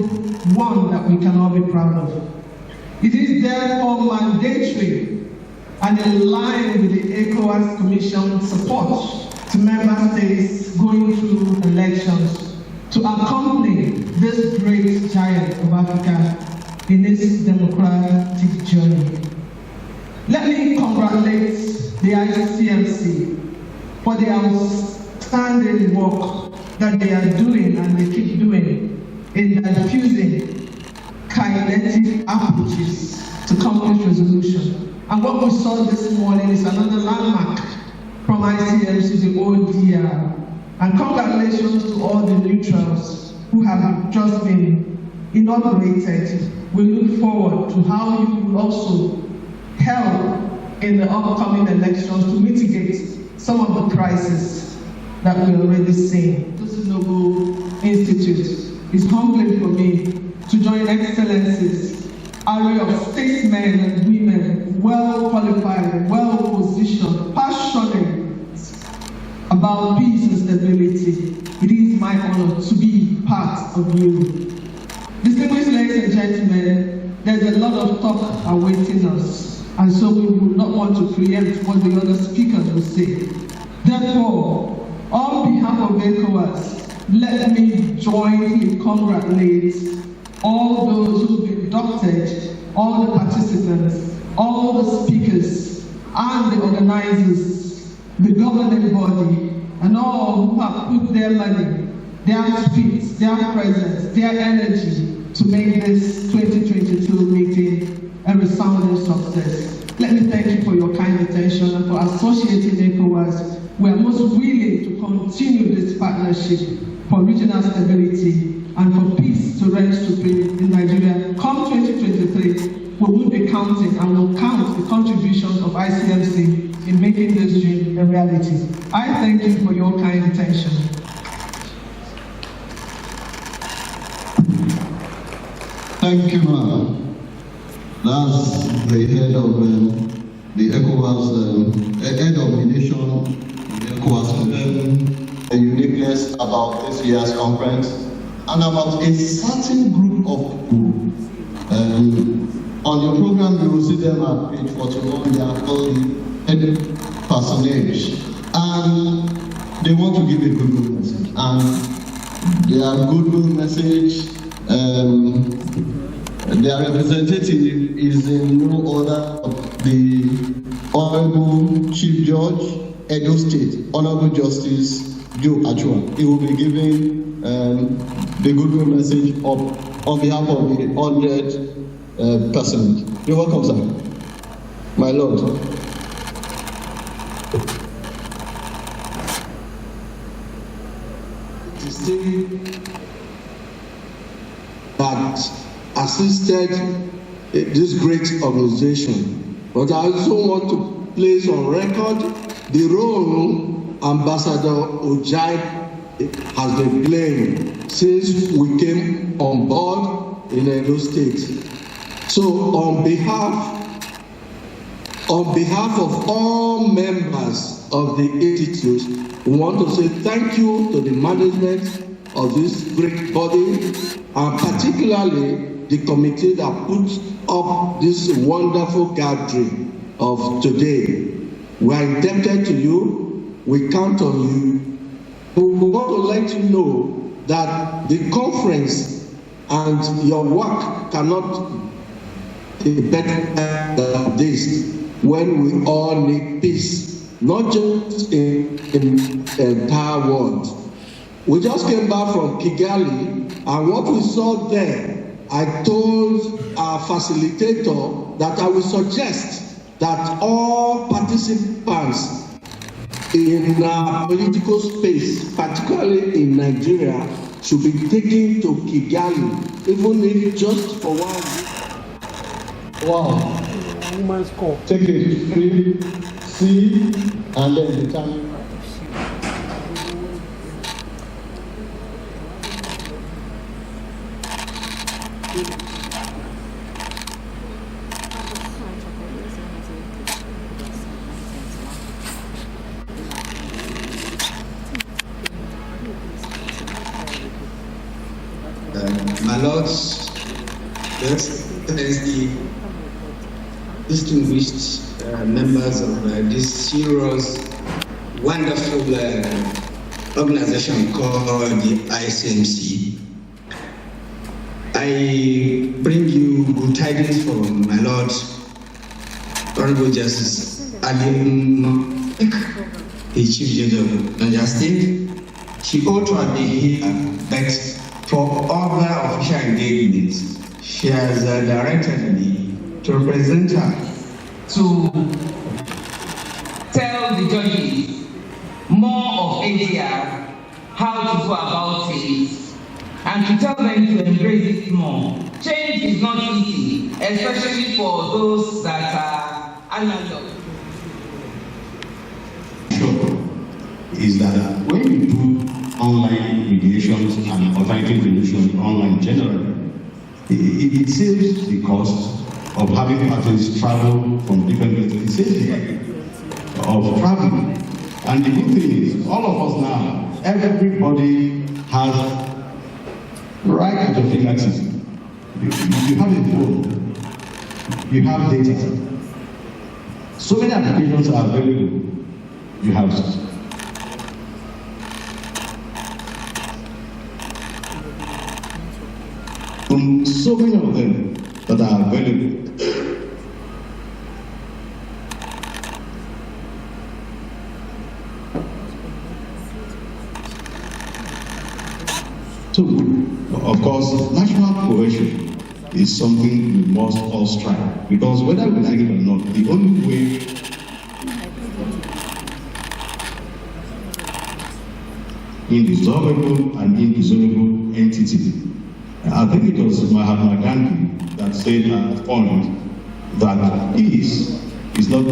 one that we can all be proud of. It is therefore mandatory and in line with the ECOWAS Commission support to member states going through elections to accompany this great giant of Africa in its democratic journey. Let me congratulate the Icmc for the outstanding work that they are doing and they keep doing in diffusing kinetic approaches to conflict resolution. And what we saw this morning is another landmark from Icmc, the ODR. And congratulations to all the neutrals who have just been inaugurated. We look forward to how you will also help in the upcoming elections to mitigate some of the crises that we're already seeing. This Noble Institute is humbling for me to join excellencies, array of statesmen and women, well qualified, well positioned, passionate about peace and stability. It is my honor to be part of you. Distinguished ladies and gentlemen, there's a lot of talk awaiting us, and so we will not want to preempt what the other speakers will say. Therefore, on behalf of ECOWAS, let me jointly congratulate all those who've been inducted, all the participants, all the speakers, and the organizers, the governing body, and all who have put their money, their spirit, their presence, their energy to make this 2022 meeting a resounding success. Let me thank you for your kind attention and for associating ECOWAS. We are most willing to continue this partnership for regional stability and for peace to reign supreme in Nigeria. Come 2023, we will be counting and will count the contributions of Icmc in making this dream a reality. I thank you for your kind attention. Thank you, ma'am. That's the head of the ECOWAS, head of mediation, the ECOWAS, the uniqueness about this year's conference, and about a certain group of people. On your program, you will see them at page 41. They are called the head personage, and they want to give a goodwill message. And their goodwill message, their representative is in no other the Honorable Chief Judge, Edo State, Honorable Justice Joe Achua. He will be giving the goodwill message on behalf of the 100 personage. You're welcome, sir. My Lord. To say that assisted this great organization, but I also want to place on record the role Ambassador Ojai has been playing since we came on board in Edo State. So on behalf of all members of the Institute, we want to say thank you to the management of this great body, and particularly the committee that put up this wonderful gathering of today. We are indebted to you. We count on you. We want to let you know that the conference and your work cannot be better than this when we all need peace, not just in the entire world. We just came back from Kigali, and what we saw there, I told our facilitator that I will suggest that all participants in our political space, particularly in Nigeria, should be taken to Kigali, even if just for 1 week. Wow. Take it free, see, and then determine. My lords, the distinguished members of this serious, wonderful organization called the Icmc, I bring you good tidings from my lord Honorable Justice Alim, the Chief Judge of Niger State. She ought to have been here, but for other official engagements, she has directed me to represent her. To tell the judges more of ADR, how to go about it, and to tell them to embrace it more. Change is not easy, especially for those that are analog. Sure, is that when you do online mediations and alternative solutions online generally, it saves the cost of having parties travel from different places. It saves the of traveling. And the good thing is, all of us now, everybody has right at your fingertips. You have a phone, you have data. So many applications are available. You have so many of them that are available. So, of course, national cohesion is something we must all strive, because whether we like it or not, the only way indissoluble and indissoluble entity. I think it was Mahatma Gandhi that said at a point that peace is not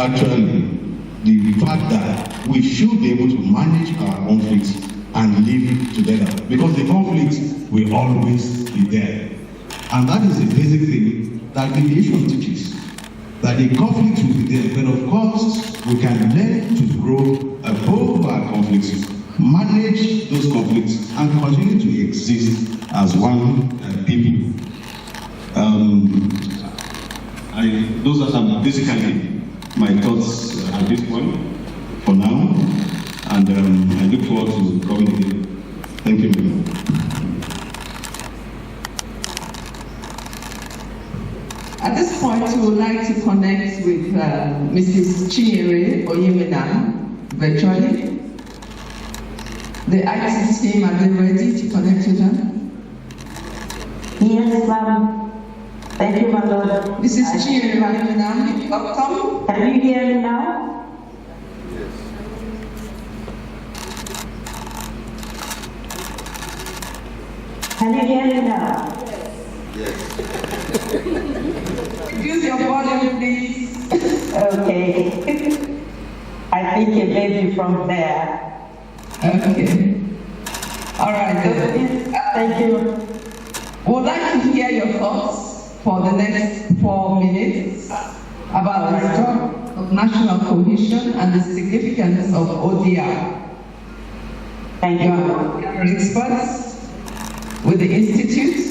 actually the fact that we should be able to manage our conflicts and live together, because the conflict will always be there. And that is the basic thing that mediation teaches, that the conflict will be there, but of course we can learn to grow above our conflicts, manage those conflicts, and continue to exist as one people. Those are basically my thoughts at this point for now, and I look forward to coming here. Thank you very much. At this point, we would like to connect with Mrs. Chinyere Oyemena virtually. The IT team, are they ready to connect with her? Yes, ma'am. Thank you, my Lord. Mrs. Chinyere Oyemena, welcome. Can you hear me now? Can you hear me now? Use your volume, please. Okay. I think it may be from there. Okay. All right. Thank you. We would like to hear your thoughts for the next 4 minutes about the struggle of national cohesion and the significance of ODR. Thank you. You are experts with the Institute.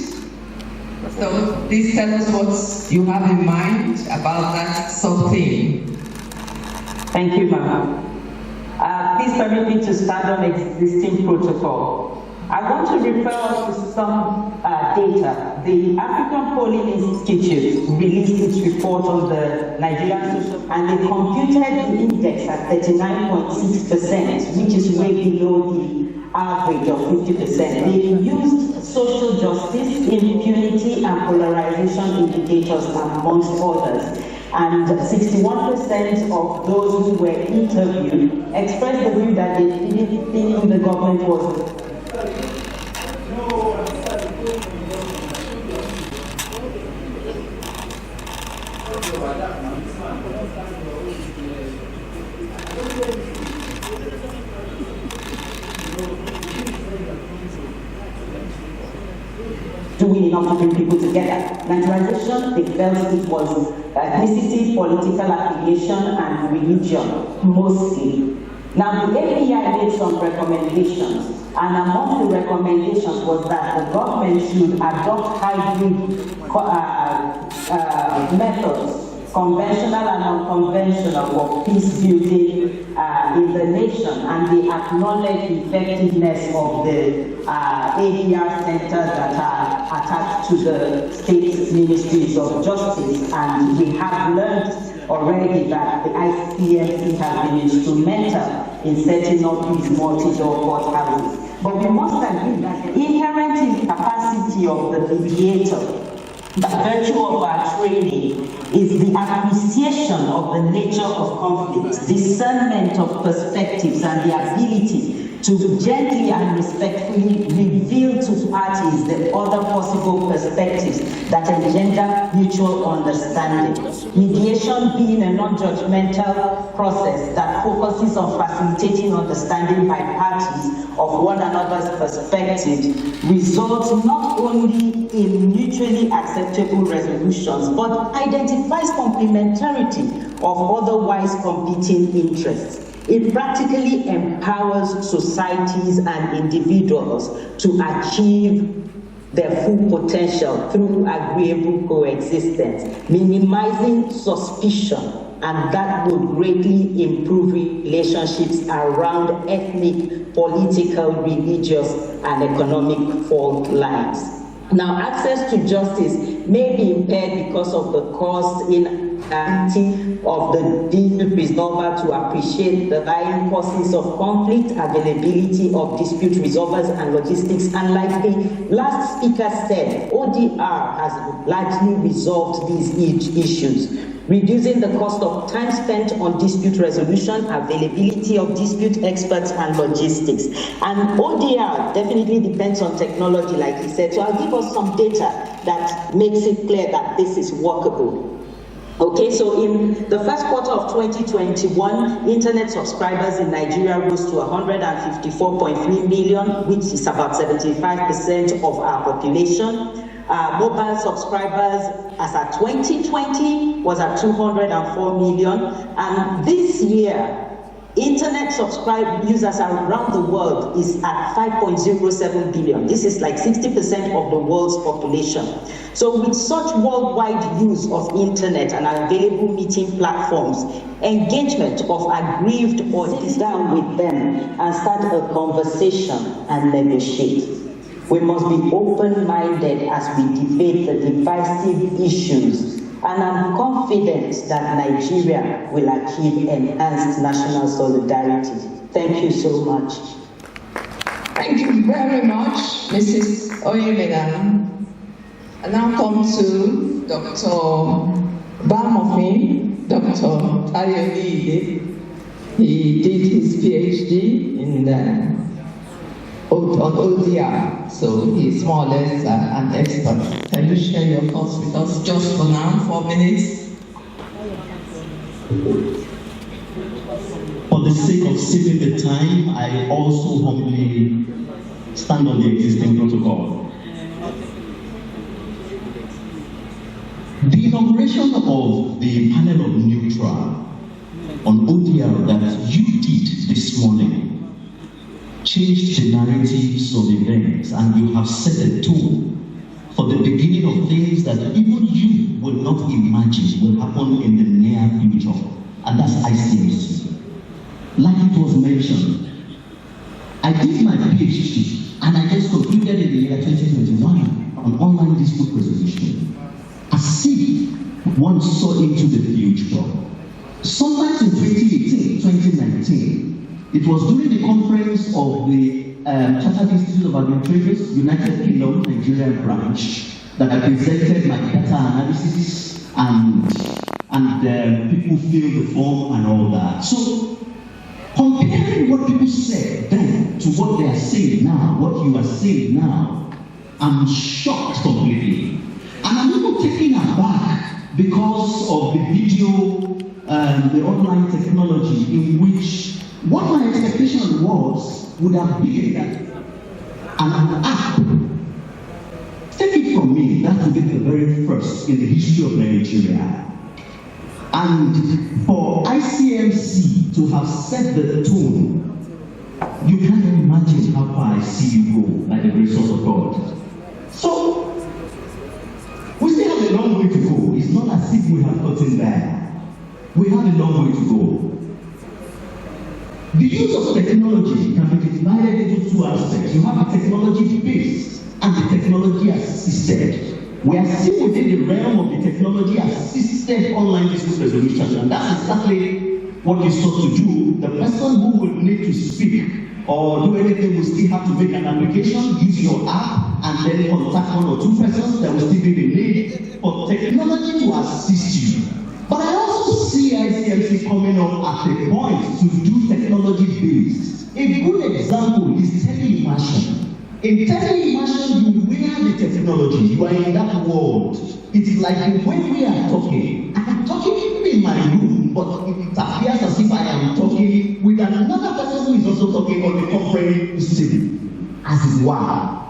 So please tell us what you have in mind about that sort of thing. Thank you, ma'am. Please permit me to stand on existing protocol. I want to refer to some data. The African Polling Institute released its report on the Nigerian social, and they computed the index at 39.6%, which is way below the average of 50%. They used social justice, impunity, and polarization indicators amongst others. And 61% of those who were interviewed expressed the view that they didn't think the government was. Doing enough to bring people together. Naturalization, they felt it was ethnicity, political affiliation, and religion, mostly. Now, the API made some recommendations, and among the recommendations was that the government should adopt hybrid methods conventional and unconventional, for peace building in the nation, and they acknowledge the effectiveness of the ADR centers that are attached to the state ministries of justice. And we have learned already that the Icmc has been instrumental in setting up these multi-door courthouses. But we must agree that the inherent incapacity of the mediator, the virtue of our training, is the appreciation of the nature of conflicts, discernment of perspectives, and the ability to gently and respectfully reveal to parties the other possible perspectives that engender mutual understanding. Mediation being a non-judgmental process that focuses on facilitating understanding by parties of one another's perspective results not only in mutually acceptable resolutions, but identifies complementarity of otherwise competing interests. It practically empowers societies and individuals to achieve their full potential through agreeable coexistence, minimizing suspicion, and that would greatly improve relationships around ethnic, political, religious, and economic fault lines. Now, access to justice may be impaired because of the cost in of the dispute resolver to appreciate the varying causes of conflict, availability of dispute resolvers, and logistics. And like the last speaker said, ODR has largely resolved these issues, reducing the cost of time spent on dispute resolution, availability of dispute experts, and logistics. And ODR definitely depends on technology, like he said. So I'll give us some data that makes it clear that this is workable. Okay, so in the first quarter of 2021, internet subscribers in Nigeria rose to 154.3 million, which is about 75% of our population. Mobile subscribers as at 2020 was at 204 million, and this year, internet subscribed users around the world is at 5.07 billion. This is like 60% of the world's population. So with such worldwide use of internet and available meeting platforms, engagement of aggrieved or sit down with them and start a conversation and negotiate. We must be open-minded as we debate the divisive issues, and I'm confident that Nigeria will achieve enhanced national solidarity. Thank you so much. Thank you very much, Mrs. Oyemena. I now come to Dr. Bamofin, Dr. Ayodide. He did his PhD on ODR, so he's more or less an expert. Can you share your thoughts with us just for now, 4 minutes? For the sake of saving the time, I also humbly stand on the existing protocol. The inauguration of the panel of neutral on ODR that you did this morning changed the narratives of events, and you have set a tone for the beginning of things that even you would not imagine will happen in the near future, and that's Icmc. Like it was mentioned, I did my PhD and I just completed in the year 2021 on online dispute resolution. As if one saw into the future. Sometimes in 2018, 2019, it was during the conference of the Chartered Institute of Administrators, United Kingdom, Nigerian branch, that I presented my data analysis and people filled the form and all that. So, comparing what people said then to what they are saying now, what you are saying now, I'm shocked completely. And I'm even taken aback because of the video, the online technology in which what my expectation would have been that an app, take it from me, that would be the very first in the history of Nigeria. And for Icmc to have set the tone, you can't imagine how far I see you go by the grace of God. So, we still have a long way to go. It's not as if we have gotten there. We have a long way to go. The use of technology can be divided into two aspects. You have the technology-based and the technology-assisted. We are still within the realm of the technology-assisted online dispute resolution, and that's exactly what is sought to do. The person who will need to speak or do anything will still have to make an application, use your app, and then contact one or two persons. There will still be the need for technology to assist you. But I also see Icmc coming up at a point to do technology-based. A good example is teleimmersion. In teleimmersion, you wear the technology, you are in that world. It's like when we are talking, I'm talking in my room, but it appears as if I am talking with another person who is also talking on the conference system. As it were.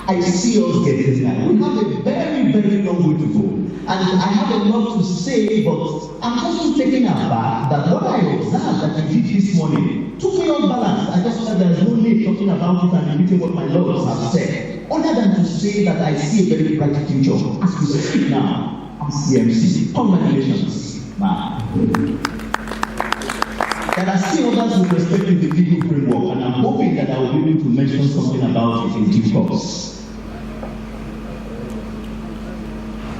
I see us getting there. We have a very, very long way to go. And I have a lot to say, but I'm just taken aback that what I observed that you did this morning took me on balance. I just said there's no need talking about it and repeating what my lords have said, other than to say that I see a very bright future. As we speak now, I'm CMC. Congratulations. Bye. There are still others with respect to the legal framework, and I'm hoping that I will be able to mention something about it in due course.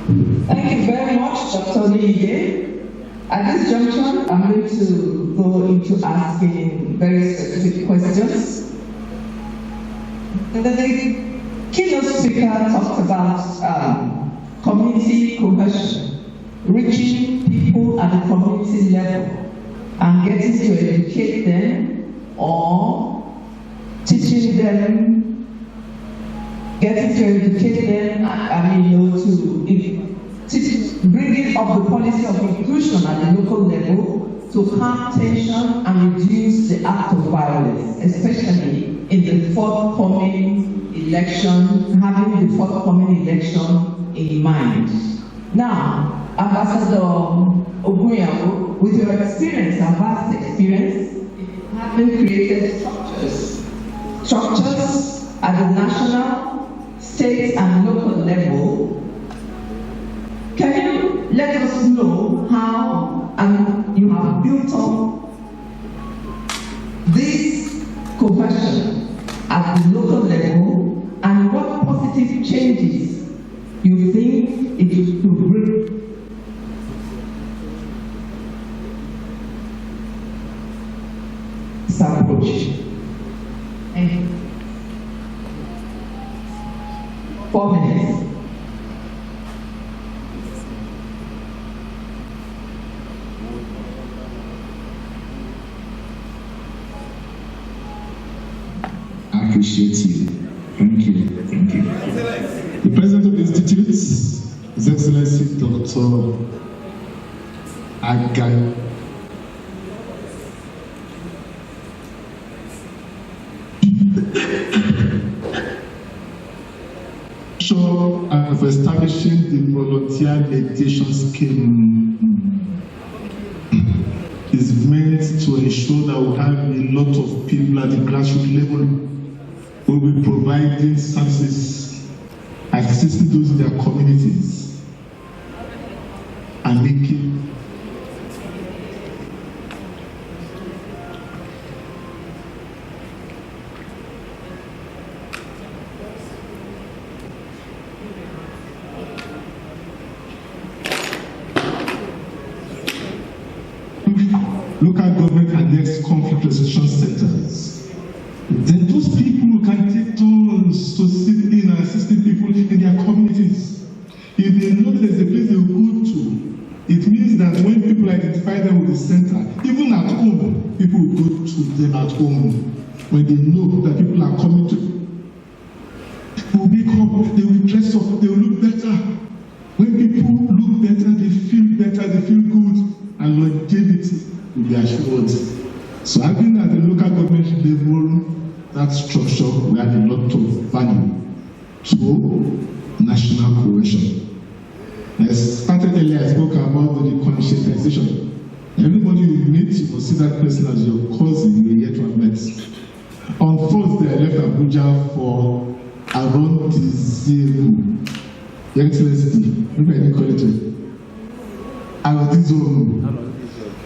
Thank you very much, Dr. Oliyide. At this junction, I'm going to go into asking very specific questions. The keynote speaker talked about community cohesion, reaching people at the community level and getting to educate them or teaching them, getting to educate them, to bringing up the policy of inclusion at the local level to calm tension and reduce the act of violence, especially in the forthcoming election, having the forthcoming election in mind. Now, Ambassador Ogun, with your experience and vast experience, having created structures at the national, state, and local level, can you let us know how you have built up this cohesion at the local level and what positive changes you think it will bring? This approach. Thank you. 4 minutes. I appreciate you. Thank you. Thank you. The President of the Institute, His Excellency Dr. Agai. Of establishing the volunteer mediation scheme is meant to ensure that we have a lot of people at the grassroots level who will be providing services, assisting those in their communities, and making local government and next conflict resolution centers. Then those people can take turns to sit in and assisting people in their communities. If they know there's a place they will go to, it means that when people identify them with the center, even at home, people will go to them at home. When they know that people are coming to, they will wake up, they will dress up, they will look better. When people look better, they feel good, and longevity will be assured. So having at the local government level, that structure will add a lot of value to national cohesion. I started earlier, I spoke about the conscientization. Everybody you meet, you will see that person as your cousin you will yet to have met. On Thursday, I left Abuja for around the zero. Your Excellency, I was this zone.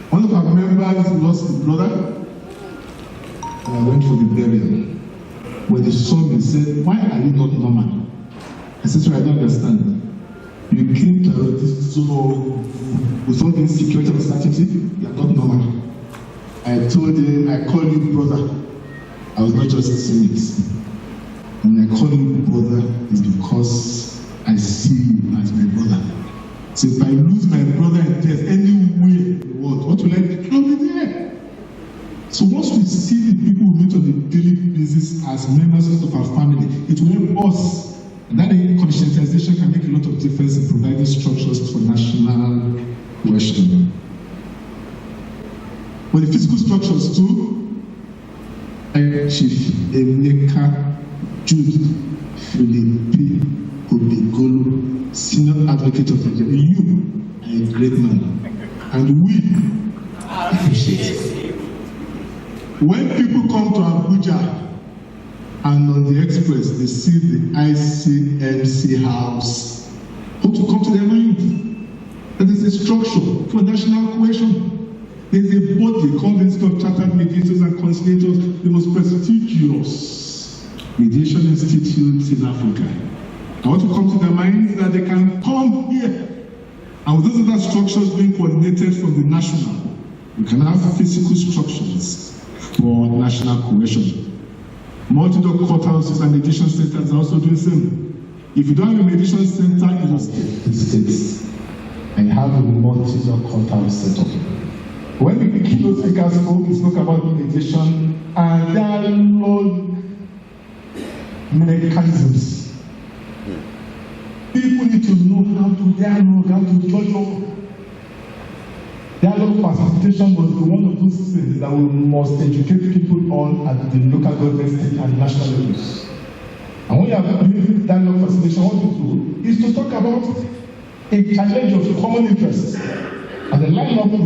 One of our members lost his brother, and I went for the burial. When they saw me, said, "Why are you not normal?" I said, "Sir, I don't understand. You came to this zone with all the insecurity and uncertainty, you are not normal." I told him, I called you brother. I was not just saying it. And I call you brother is because I see you as my brother. So if I lose my brother in death anywhere in the world, what will I do? I'll be there. So once we see the people we meet on a daily basis as members of our family, it will help us. And that conscientization can make a lot of difference in providing structures for national cohesion. But the physical structures too, Chief Emeka Jude Philippi Obegolo, Senior Advocate of Nigeria, you are a great man, and we appreciate it. When people come to Abuja and on the express, they see the Icmc house, what will come to their mind? That is a structure for national cohesion. There is a body called the Institute of Chartered Mediators and Conciliators, the most prestigious mediation institutes in Africa. And what will come to their mind is that they can come here, and with those other structures being coordinated from the national, we can have physical structures for national cohesion. Multi-door courthouses and mediation centers are also doing the same. If you don't have a mediation center in the states, and you have a multi-door courthouse set up, when the keynote speakers spoke about mediation and dialogue mechanisms. People need to know how to dialogue, how to judge up. Dialogue facilitation was one of those things that we must educate people on at the local government, state and national levels. And when you are doing dialogue facilitation, what you do is to talk about a challenge of common interests. And the line up the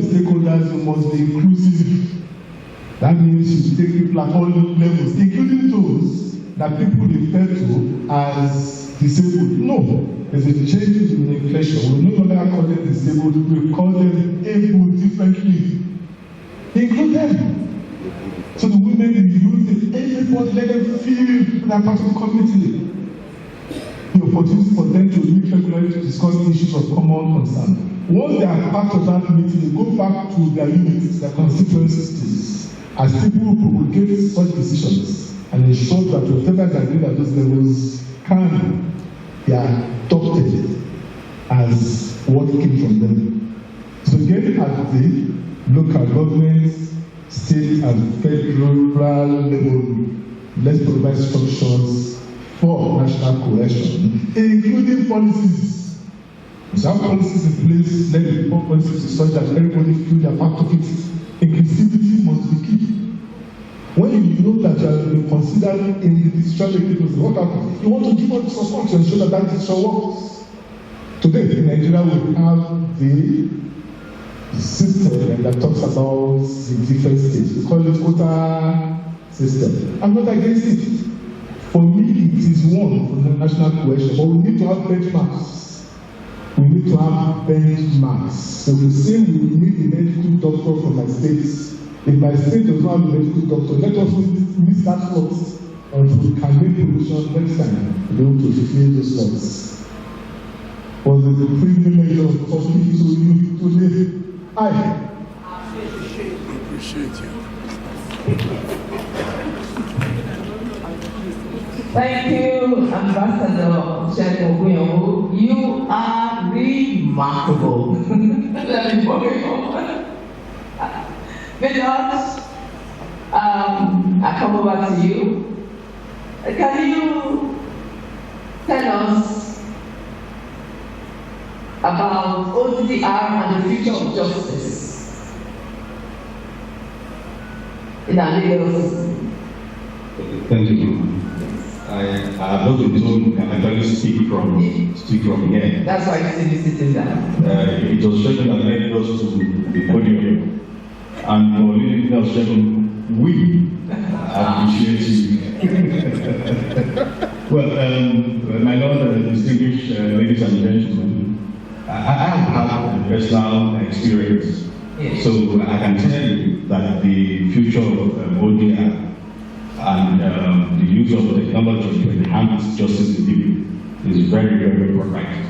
stakeholders must be inclusive. That means you take people at all levels, including those that people refer to as disabled. No, there's a change in nomenclature. We no longer call them disabled, we call them able differently. Include them. So the women in the youth, everybody let them feel that part of the community. The opportunity for them to meet regularly to discuss issues of common concern. Once they are part of that meeting, they go back to their units, their constituencies, as people who promulgate such decisions and ensure that whatever is agreed at those levels can be adopted as what came from them. So again, at the local governments, state and federal level, let's provide structures for national cohesion, including policies. So have policies in place, let the policies be such that everybody feel they are part of it. Inclusivity must be key. When you know that you are being considered in the decision making, what happens? You want to give all the support to ensure that that decision works. Today in Nigeria we have the system that talks about the different states. We call it quota system. I'm not against it. For me, it is one for the national cohesion, but we need to have benchmarks. We need to have benchmarks. So we say we need a medical doctor from my state. If my state does not have a medical doctor, let us miss that slot and we can make provision next time to be able to fulfill those slots. For the privilege of talking to you today, I appreciate you. Thank you, Ambassador Ogun. You are remarkable. Mediators, I come over to you. Can you tell us about ODR and the future of justice in our legal system? Thank you. I have not been told I can only speak from here. That's why you're sitting down. It was Sheldon that led us to the podium. And for leading us, Sheldon, we appreciate you. Well, my Lord, distinguished ladies and gentlemen, I have had a personal experience, so I can tell you that the future of ODR and the use of technology to enhance justice in people is very, very bright.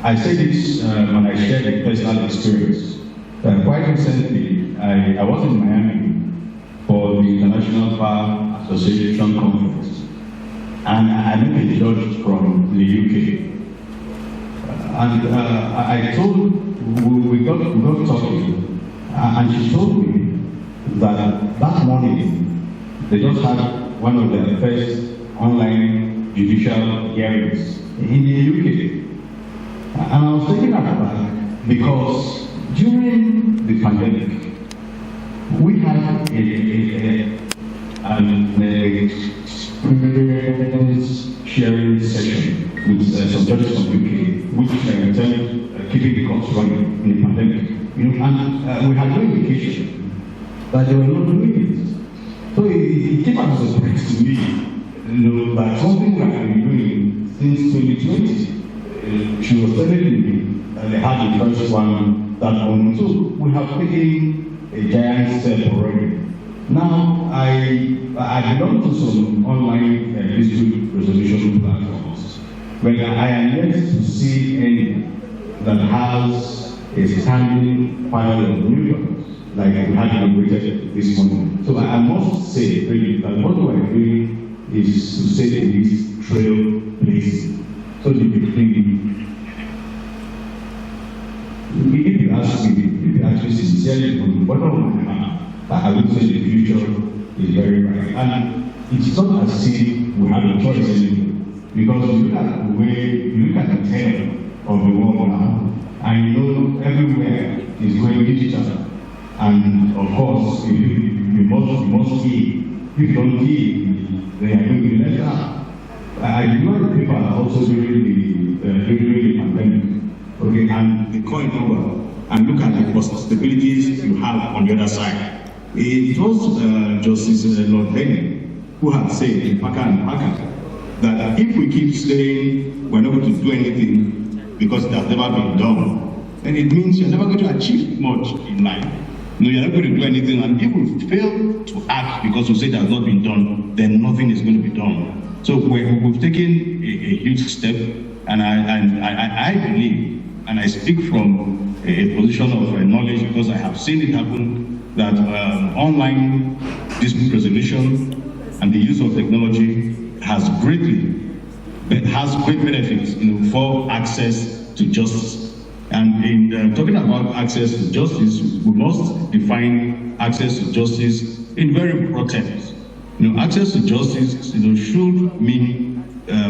I say this when I share a personal experience. Quite recently, I was in Miami for the International Bar Association Conference, and I met a judge from the UK. And I told, we got talking, and she told me that morning they just had one of their first online judicial hearings in the UK. And I was taken aback because during the pandemic, we had an experience sharing session with some judges from UK, which intended keeping the courts running in the pandemic. And we had no indication that they were not doing it. So it came as a surprise to me, that something we have been doing since 2020. She was telling me they had the first one that morning. So we have taken a giant step already. Now, I belong to some online dispute resolution platforms, but I am yet to see any that has a standing panel of new like we had inaugurated this morning. So I must say, really, that what we are doing is to say this trailblazing. So if you ask me, if you actually sincerely from the bottom of my heart, I would say the future is very bright. And it's not as if we have a choice anymore. Because you look at the way, you look at the tail of the world now, and you know everywhere is going digital. And of course, you must give. If you don't give, they are going to be left out. I did not paper also during the pandemic. Okay, and the coin over and look at the possibilities you have on the other side. It was Justice Lord Lenny who had said in Packer and Packer that if we keep saying we're not going to do anything because it has never been done, then it means you're never going to achieve much in life. No, you're not going to do anything, and if we fail to act because we say it has not been done, then nothing is going to be done. So we've taken a huge step, and I believe, and I speak from a position of knowledge because I have seen it happen, that online dispute resolution and the use of technology has great benefits, for access to justice. And in talking about access to justice, we must define access to justice in very broad terms. Access to justice, should mean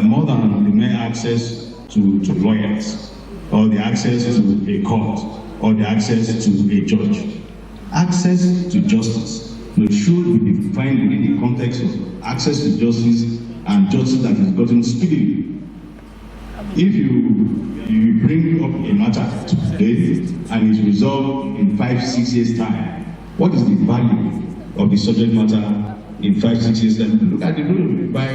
more than the mere access to lawyers, or the access to a court, or the access to a judge. Access to justice should be defined within the context of access to justice and justice that is gotten speedily. If you bring up a matter today and it's resolved in 5-6 years' time, what is the value of the subject matter in 5-6 years' time? Look at the rule by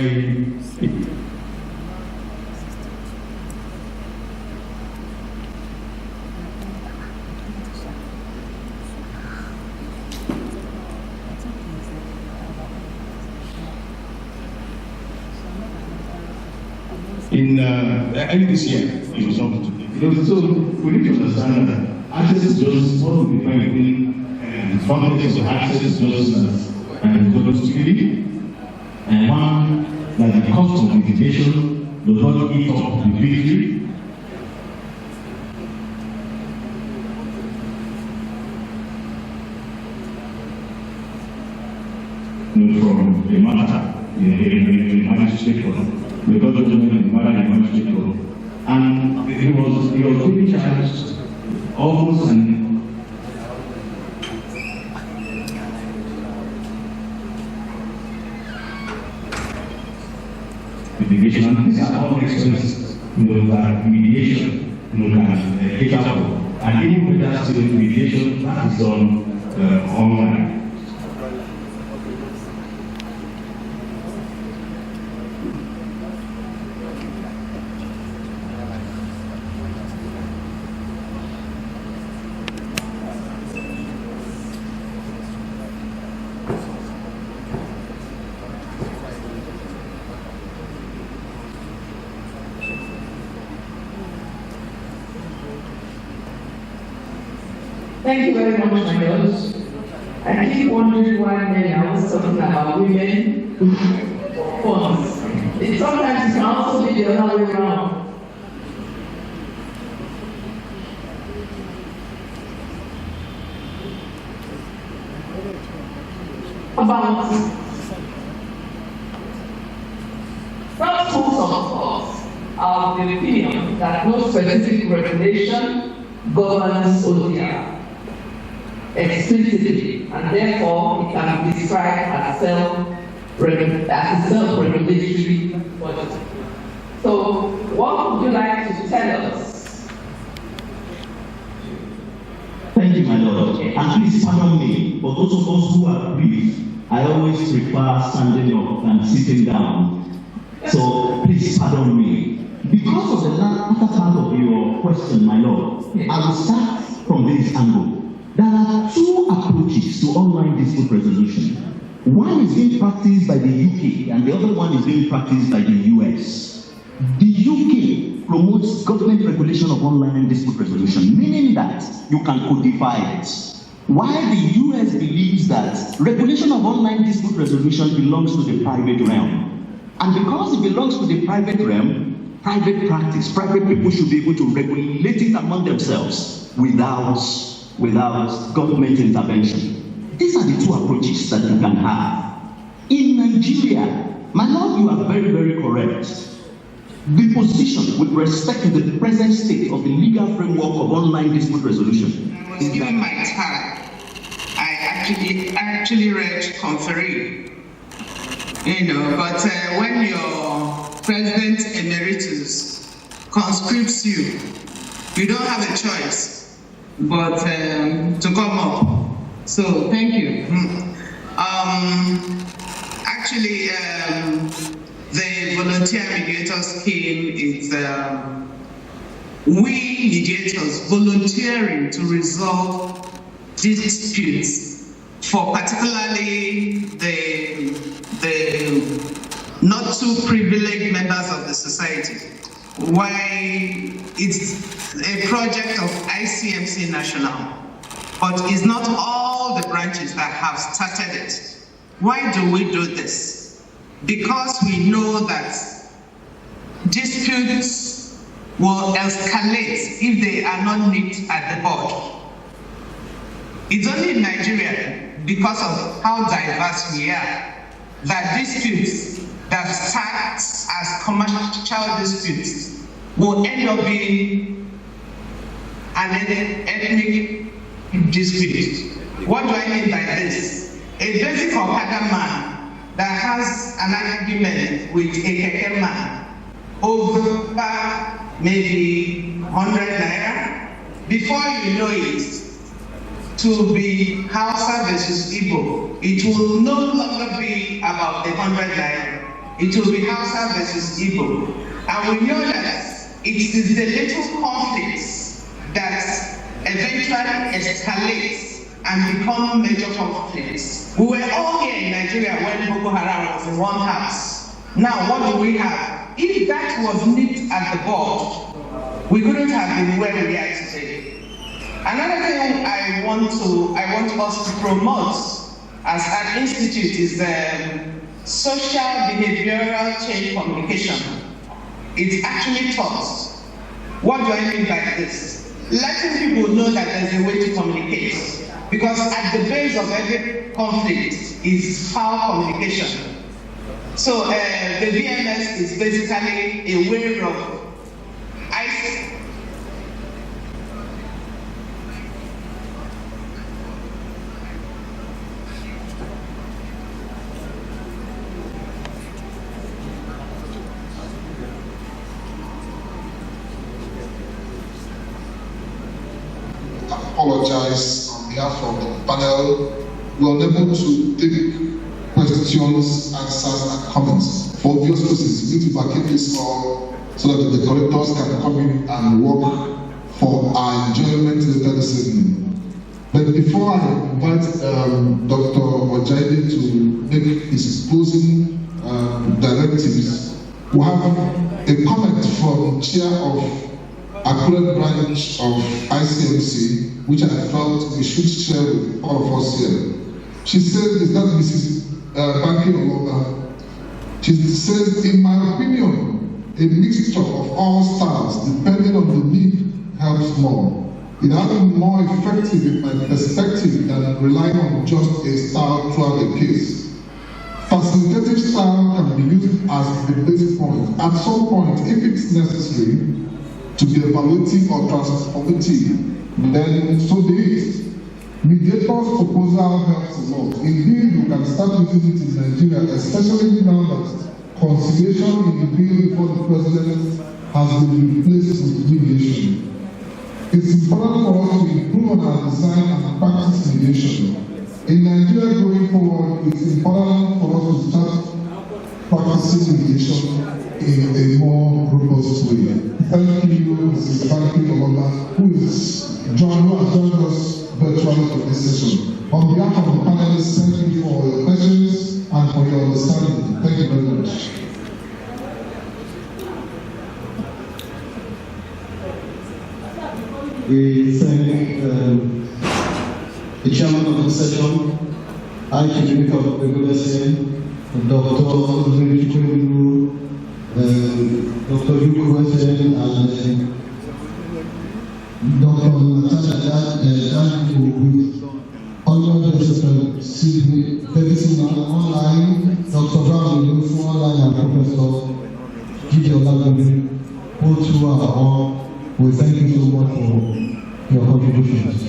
in early this year, it was up to. So we need to understand that access to justice must be defined within context of access to justice and speedy, and one that the cost of litigation does not eat up the victory. From the matter in the magistrate court. Because of the matter in the magistrate court. And he was being charged almost litigation. These are all expenses, that mediation, can cater for. And even with that still mediation, that is done online. Thank you very much, my lord. I keep wondering why men are always talking about women funds. Sometimes it can also be the other way around. About some schools of thought are of the opinion that no specific regulation governs ODR explicitly, and therefore it can be described as a self-regulatory body. So, what would you like to tell us? Thank you, my lord. And please pardon me, for those of us who are brief, I always prefer standing up and sitting down. So please pardon me. Because of the latter part of your question, my lord, I will start from this angle. There are two approaches to online dispute resolution. One is being practiced by the UK and the other one is being practiced by the US. The UK promotes government regulation of online dispute resolution, meaning that you can codify it. While the US believes that regulation of online dispute resolution belongs to the private realm. And because it belongs to the private realm, private practice, private people should be able to regulate it among themselves without government intervention. These are the two approaches that you can have. In Nigeria, my lord, you are very, very correct. The position with respect to the present state of the legal framework of online dispute resolution. I was given my tag. I actually read conferee, but when your president emeritus conscripts you, you don't have a choice but to come up. So thank you. Actually, the volunteer mediator scheme is we mediators volunteering to resolve disputes for particularly the not too privileged members of the society. Why it's a project of Icmc National, but it's not all the branches that have started it. Why do we do this? Because we know that disputes will escalate if they are not nipped at the bud. It's only in Nigeria, because of how diverse we are, that disputes that start as commercial disputes will end up being an ethnic dispute. What do I mean by this? A basic Okada man that has an argument with a Keke man over maybe 100 naira, before you know it, to be Hausa versus Igbo, it will no longer be about the 100 naira. It will be Hausa versus Igbo. And we know that it is the little conflicts that eventually escalate and become major conflicts. We were all here in Nigeria when Boko Haram was in one house. Now what do we have? If that was nipped at the bud, we couldn't have been where we are today. Another thing I want us to promote as an institute is social behavioral change communication. It's actually taught. What do I mean by this? Letting people know that there's a way to communicate. Because at the base of every conflict is foul communication. So the VMS is basically a way of apologize on behalf of the panel. We are unable to take questions, answers, and comments. For obvious reasons, we need to vacate this hall so that the collectors can come in and work for our enjoyment later this evening. But before I invite Dr. Ojaide to make his closing directives, we have a comment from Chair of Akure branch of ICMC, which I felt we should share with all of us here. She said, is that Mrs. Banky Ologa? She says, in my opinion, a mixture of all styles, depending on the need, helps more. It has been more effective in my perspective than relying on just a style throughout the case. Facilitative style can be used as the base point. At some point, if it's necessary to be evaluative or transformative, then so be it. Mediators proposal helps a lot. Indeed, you can start using it in Nigeria, especially now that conciliation in the bill before the president has been replaced with mediation. It's important for us to improve on our design and practice mediation. In Nigeria going forward, it's important for us to start practicing mediation in a more robust way. Thank you, Mrs. Banky Ologa, who has joined us virtually for this session. On behalf of the panelists, thank you for your questions and for your understanding. Thank you very much. We thank the chairman of the session, Icmc of Dr. Dr. Yuku and Dr. Natasha who honored the Sydney online, Dr. Brown online, and Professor Gigi Olagbe, both who are on. We thank you so much for your contributions.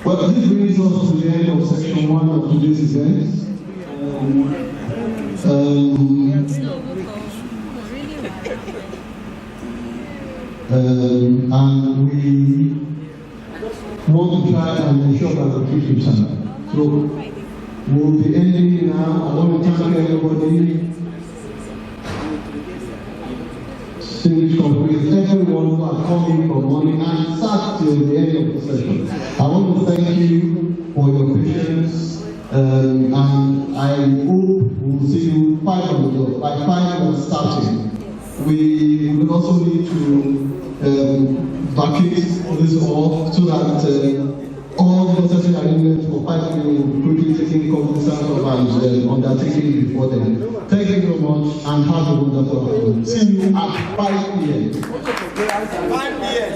Well, this brings us to the end of section 1 of today's event. And we want to try and ensure that we keep it time. So, we'll be ending now. I want to thank everybody, Spirit Complete, everyone who has come in from morning and sat till the end of the session. I want to thank you for your patience, and I hope we'll see you 5 on the dot. By 5 we're starting. We will also need to vacate this off so that all the necessary arrangements for 5 minutes will quickly taking cognizance of and undertaking before them. Thank you very much and have a wonderful afternoon. See you at 5 p.m. 5 p.m.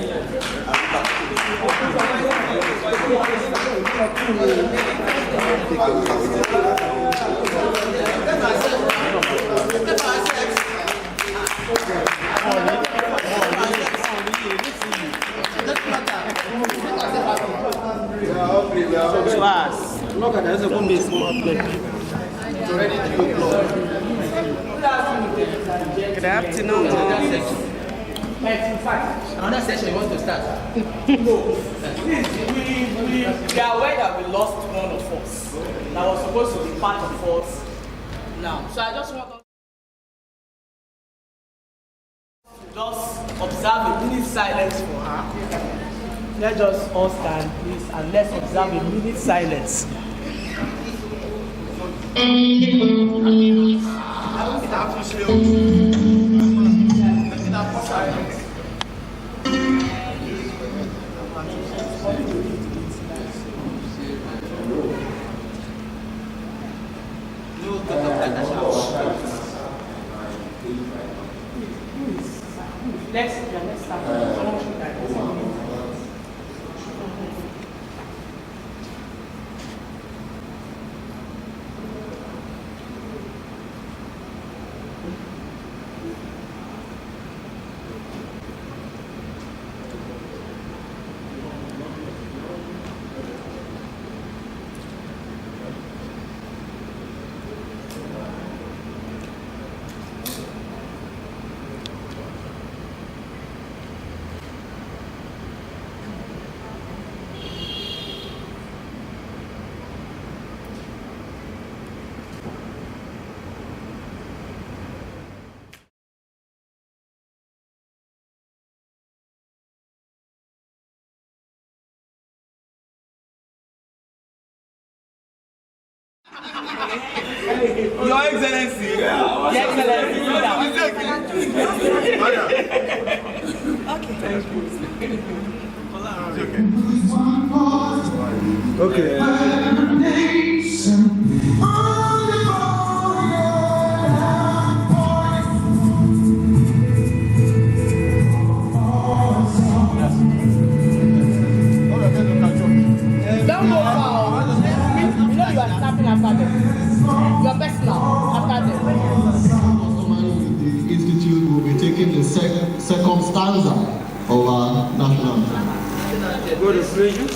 Look at that, it's going to be small. It's already 3 o'clock. Good afternoon. Another session wants to start. Please, we are aware that we lost one of us that was supposed to be part of us now. So I just want to just observe a minute silence for her. Let's just all stand, please, and let's observe a minute silence. Let's start. Your Excellency. Your Excellency. Okay. Okay. Don't go far. You know you are snapping after them. Your best now after them. The Institute will be taking the second stanza of our national anthem. Go to prison.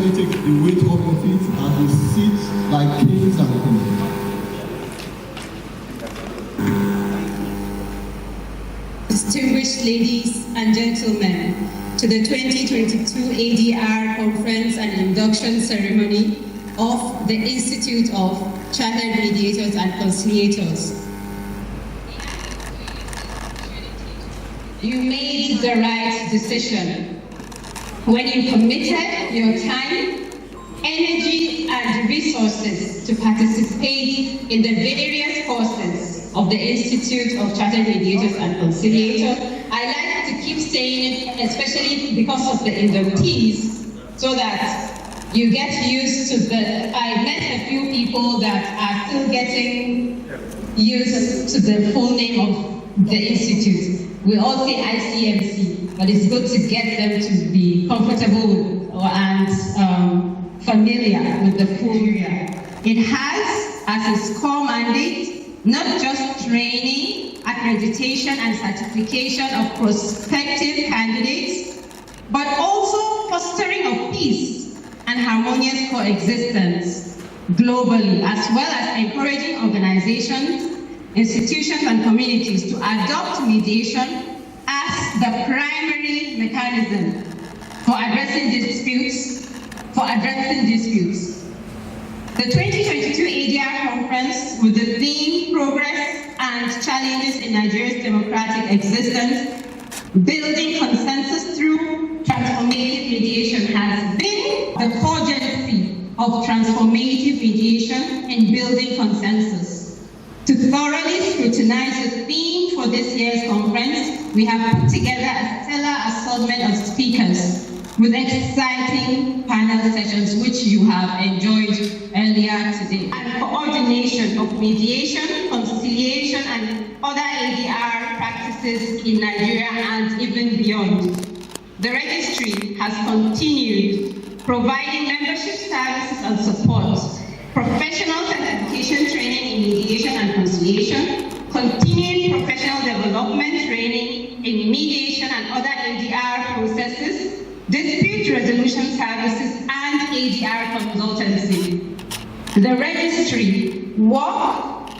Take the weight off your feet and you sit like kings and queens. Distinguished ladies and gentlemen, to the 2022 ADR Conference and Induction Ceremony of the Institute of Chartered Mediators and Conciliators. You made the right decision when you committed your time, energy, and resources to participate in the various courses of the Institute of Chartered Mediators and Conciliators. I like to keep saying it, especially because of the inductees, so that you get used to the... I met a few people that are still getting used to the full name of the Institute. We all say Icmc, but it's good to get them to be comfortable with and familiar with the full area. It has as its core mandate not just training, accreditation, and certification of prospective candidates, but also fostering of peace and harmonious coexistence globally, as well as encouraging organizations, institutions, and communities to adopt mediation as the primary mechanism for addressing disputes. The 2022 ADR conference, with the theme Progress and Challenges in Nigeria's Democratic Existence, Building Consensus Through Transformative Mediation, has been the urgency of transformative mediation and building consensus. To thoroughly scrutinize the theme for this year's conference, we have put together a stellar assortment of speakers with exciting panel sessions which you have enjoyed earlier today. And coordination of mediation, conciliation, and other ADR practices in Nigeria and even beyond. The registry has continued providing membership services and support professional certification training in mediation and conciliation, continuing professional development training in mediation and other ADR processes, dispute resolution services, and ADR consultancy. The registry works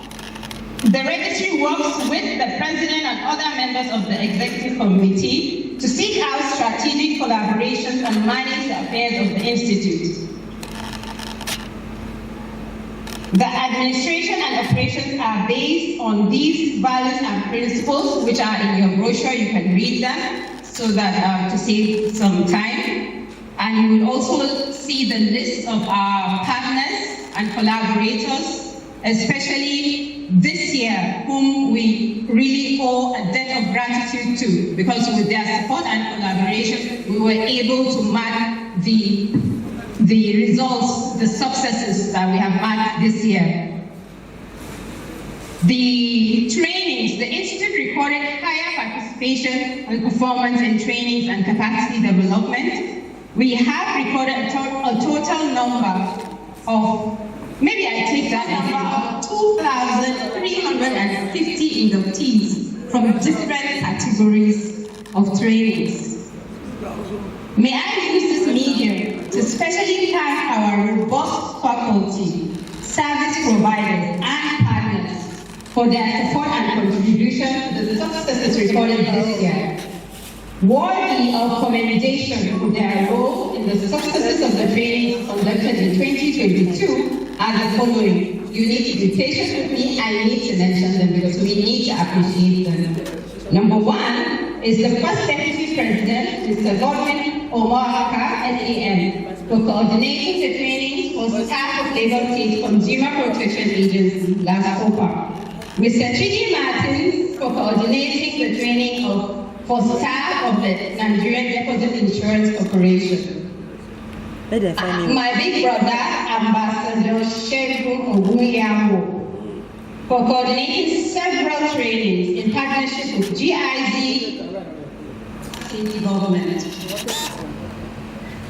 with the president and other members of the executive committee to seek out strategic collaborations and manage the affairs of the institute. The administration and operations are based on these values and principles, which are in your brochure. You can read them so that to save some time. And you will also see the list of our partners and collaborators, especially this year, whom we really owe a debt of gratitude to, because with their support and collaboration, we were able to mark the results, the successes that we have marked this year. The trainings, the Institute recorded higher participation and performance in trainings and capacity development. We have recorded a total number of, maybe I take that number, of 2,350 inductees from different categories of trainings. May I use this medium to specially thank our robust faculty, service providers, and partners for their support and contribution to the successes recorded this year. Worthy of commendation for their role in the successes of the trainings conducted in 2022 are the following. You need to be patient with me. I need to mention them because we need to appreciate them. Number one is the first Deputy President, Mr. Godwin Omaraka, NAM, for coordinating the trainings for staff of Lagos State Consumer Protection Agency, last OPA. Mr. Chidi Martins, for coordinating the training for staff of the Nigerian Deposit Insurance Corporation. My big brother, Ambassador Shegun Ogun, for coordinating several trainings in partnership with GIZ City Government.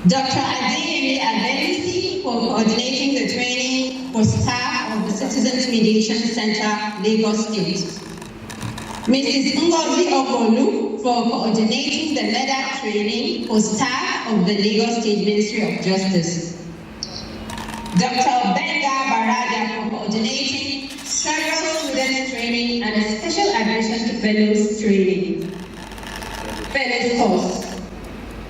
Dr. Adeyemi Adenisi, for coordinating the training for staff of the Citizens Mediation Center, Lagos State. Mrs. Ngozi Okolu, for coordinating the MEDA training for staff of the Lagos State Ministry of Justice. Dr. Benga Baraja, for coordinating several student training and a special admission to fellows training. Fellows course.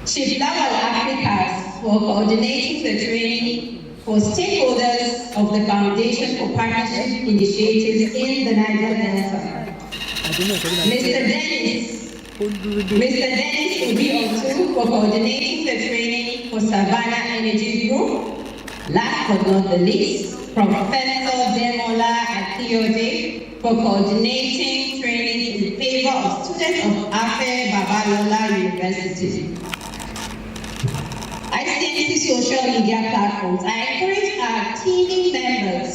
Chief Lawal Africas, for coordinating the training for stakeholders of the Foundation for Partnership Initiatives in the Niger Delta. Mr. Dennis Obi-Otu, for coordinating the training for Savannah Energy Group. Last but not the least, Professor Demola Akiyode, for coordinating training in favor of students of Afe Babalola University. Icmc social media platforms. I encourage our team members,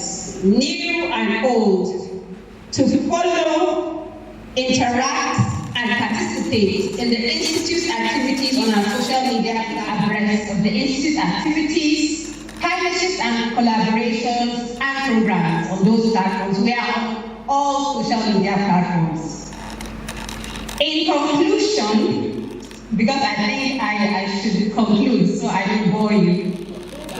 new and old, to follow, interact, and participate in the Institute's activities on our social media abreast of the Institute's activities, partnerships and collaborations, and programs on those platforms. We are on all social media platforms. In conclusion, because I think I should conclude so I don't bore you,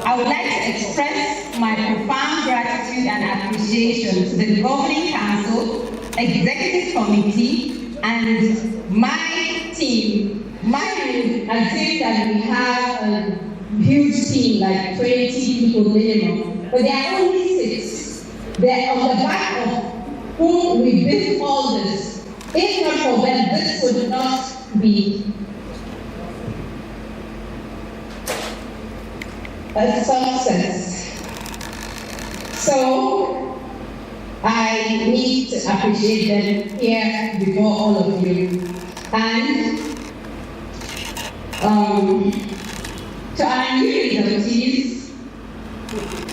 I would like to express my profound gratitude and appreciation to the Governing Council, Executive Committee, and my team. I think that we have a huge team, like 20 people minimum, but there are only 6. They're on the back of whom we built all this. If not for them, this would not be a success. So I need to appreciate them here before all of you. And to our new inductees,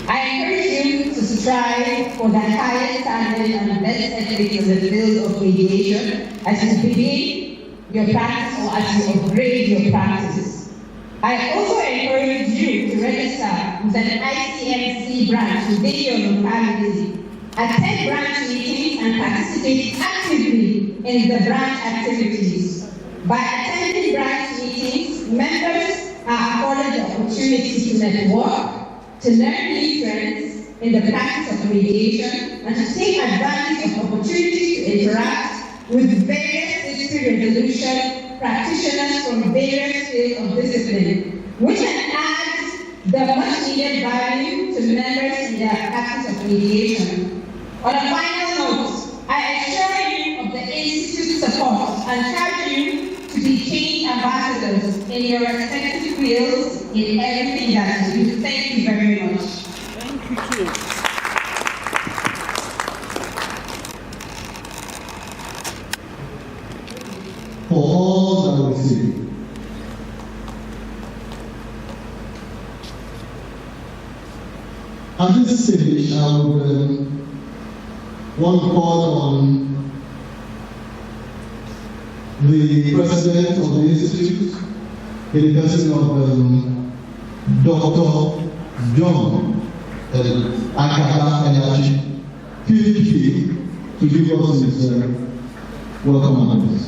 I encourage you to strive for the highest standards and best ethics in the field of mediation as you begin your practice or as you upgrade your practice. I also encourage you to register with an ICMC branch within your locality, attend branch meetings and participate actively in the branch activities. By attending branch meetings, members are afforded the opportunity to network, to learn new trends in the practice of mediation, and to take advantage of opportunities to interact with various dispute resolution practitioners from various fields of discipline, which can add the much needed value to members in their practice of mediation. On a final note, I assure you of the Institute's support and charge you to be change ambassadors in your respective fields in everything that you do. Thank you very much. Thank you. For all that we see. At this stage, I would want to call on the president of the Institute, in the person of Dr. John Akada Energy, PhD, to give us his welcome address.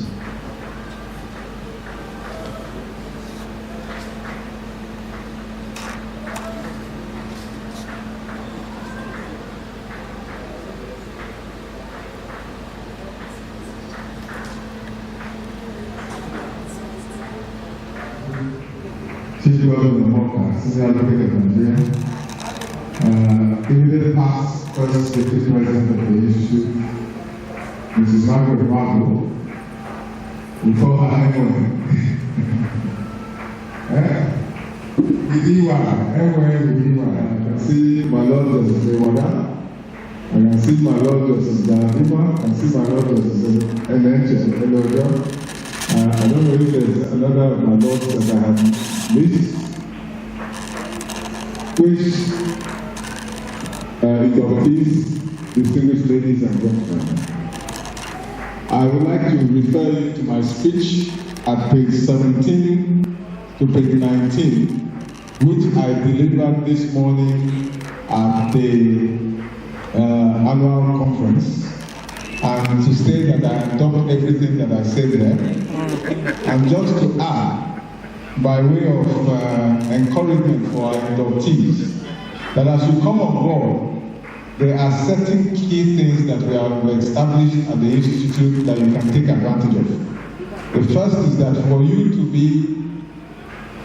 Senior Advocate of Nigeria, immediate past first deputy president of the Institute, Mrs. Margaret Marble, we call her anyway. I can see my Lord Justice Ewada, I can see my Lord Justice Danima, I can see my Lord Justice Elojo. I don't know if there's another of my lords that I have missed. Which inductees, distinguished ladies and gentlemen, I would like to refer you to my speech at page 17 to page 19, which I delivered this morning at the annual conference, and to say that I have done everything that I said there, and just to add, by way of encouragement for our inductees, that as you come on board, there are certain key things that we have established at the Institute that you can take advantage of. The first is that for you to be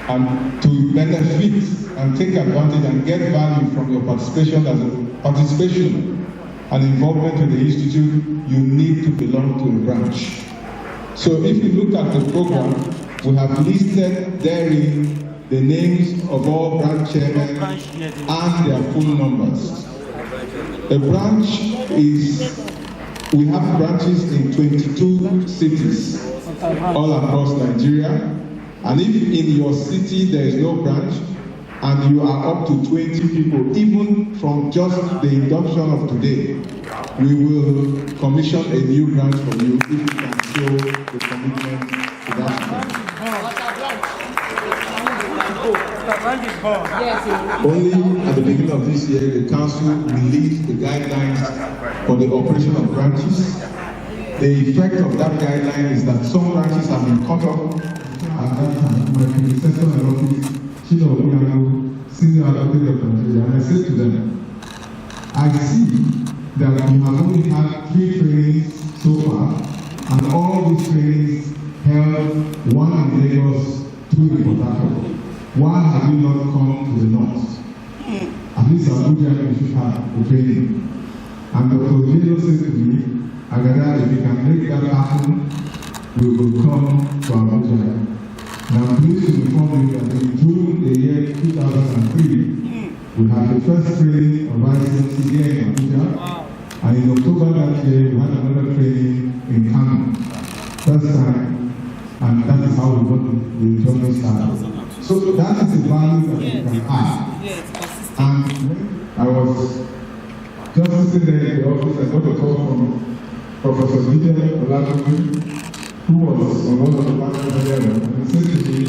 and to benefit and take advantage and get value from your participation and involvement in the Institute, you need to belong to a branch. So if you look at the program, we have listed therein the names of all branch chairmen and their phone numbers. A branch is, we have branches in 22 cities all across Nigeria, and if in your city there is no branch, and you are up to 20 people, even from just the induction of today, we will commission a new branch for you if you can show the commitment to that branch. Only at the beginning of this year, the council released the guidelines for the operation of branches. The effect of that guideline is that some branches have been cut off, and my predecessor in office, Senior Advocate of Nigeria, and I said to them, I see that we have only had 3 trainings so far, and all these trainings held, one in Lagos, 2 in Port Harcourt. Why have you not come to the north? At least Abuja, we should have a training. And Dr. Jado said to me, Agada, if you can make that happen, we will come to Abuja. And I'm pleased to inform you that in June the year 2003, we had the first training of ICMC here in Abuja, and in October that year, we had another training in Kano. First time, and that is how we got the journey started. So that is the value that you can add. And I was just sitting there in the office, I got a call from Professor Gideon Olatunji, who was on one of the panels earlier, and he said to me,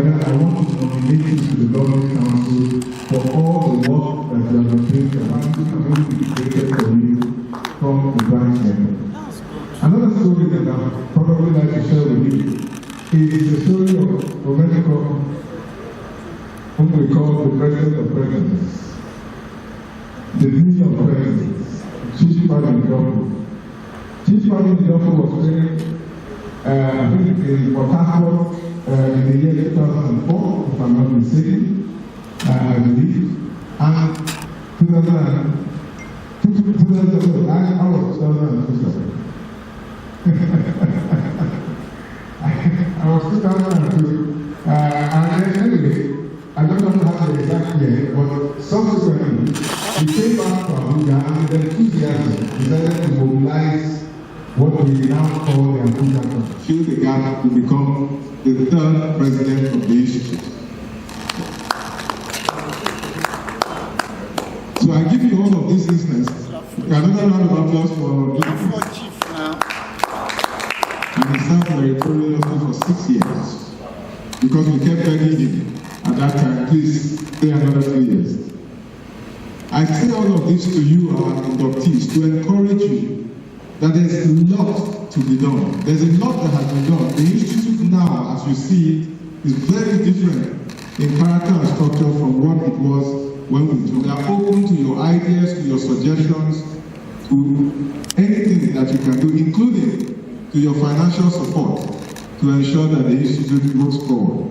Rather, I want to nominate you to the Governing Council for all the work that you have been doing to have the community created for you from the branch level. Another story that I probably like to share with you is the story of Domenico, whom we call the President of Presidents, the Dean of Presidents, Chief Paddy Joffo. Chief Paddy Joffo was trained in Port Harcourt in the year 2004, if I'm not mistaken, I believe. And 2000, I was 2002. I was 2002. And anyway, I don't know how the exact year, but subsequently, we came back to Abuja and with enthusiasm decided to mobilize what we now call the Abuja Club. Fill the gap to become the third president of the institute. So I give you all of this instance. Another round of applause for Chief. And he served meritoriously for 6 years because we kept begging him at that time, please stay another 3 years. I say all of this to you, our inductees, to encourage you that there's a lot to be done. There's a lot that has been done. The institute now, as you see it, is very different in character and structure from what it was when we took. We are open to your ideas, to your suggestions, to anything that you can do, including to your financial support to ensure that the institute moves forward.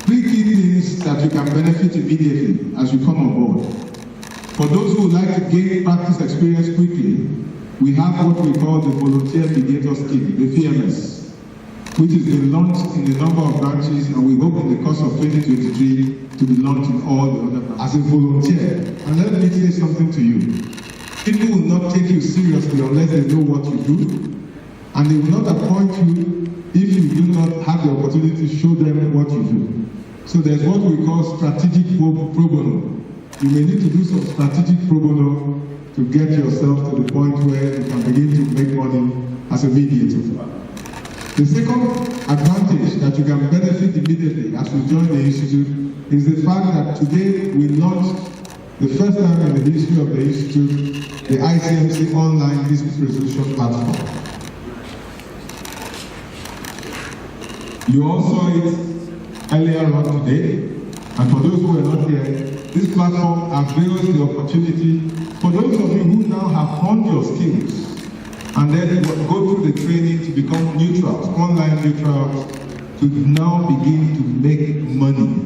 3 key things that you can benefit immediately as you come on board. For those who would like to gain practice experience quickly, we have what we call the Volunteer Mediator Scheme, the VMS, which has been launched in a number of branches, and we hope in the course of 2023 to be launched in all the other branches. As a volunteer, and let me say something to you, people will not take you seriously unless they know what you do, and they will not appoint you if you do not have the opportunity to show them what you do. So there's what we call strategic pro bono. You may need to do some strategic pro bono to get yourself to the point where you can begin to make money as a mediator. The second advantage that you can benefit immediately as you join the institute is the fact that today we launched the first time in the history of the institute the Icmc online dispute resolution platform. You all saw it earlier on today, and for those who were not here, this platform avails the opportunity for those of you who now have honed your skills and then go through the training to become neutrals, online neutrals, to now begin to make money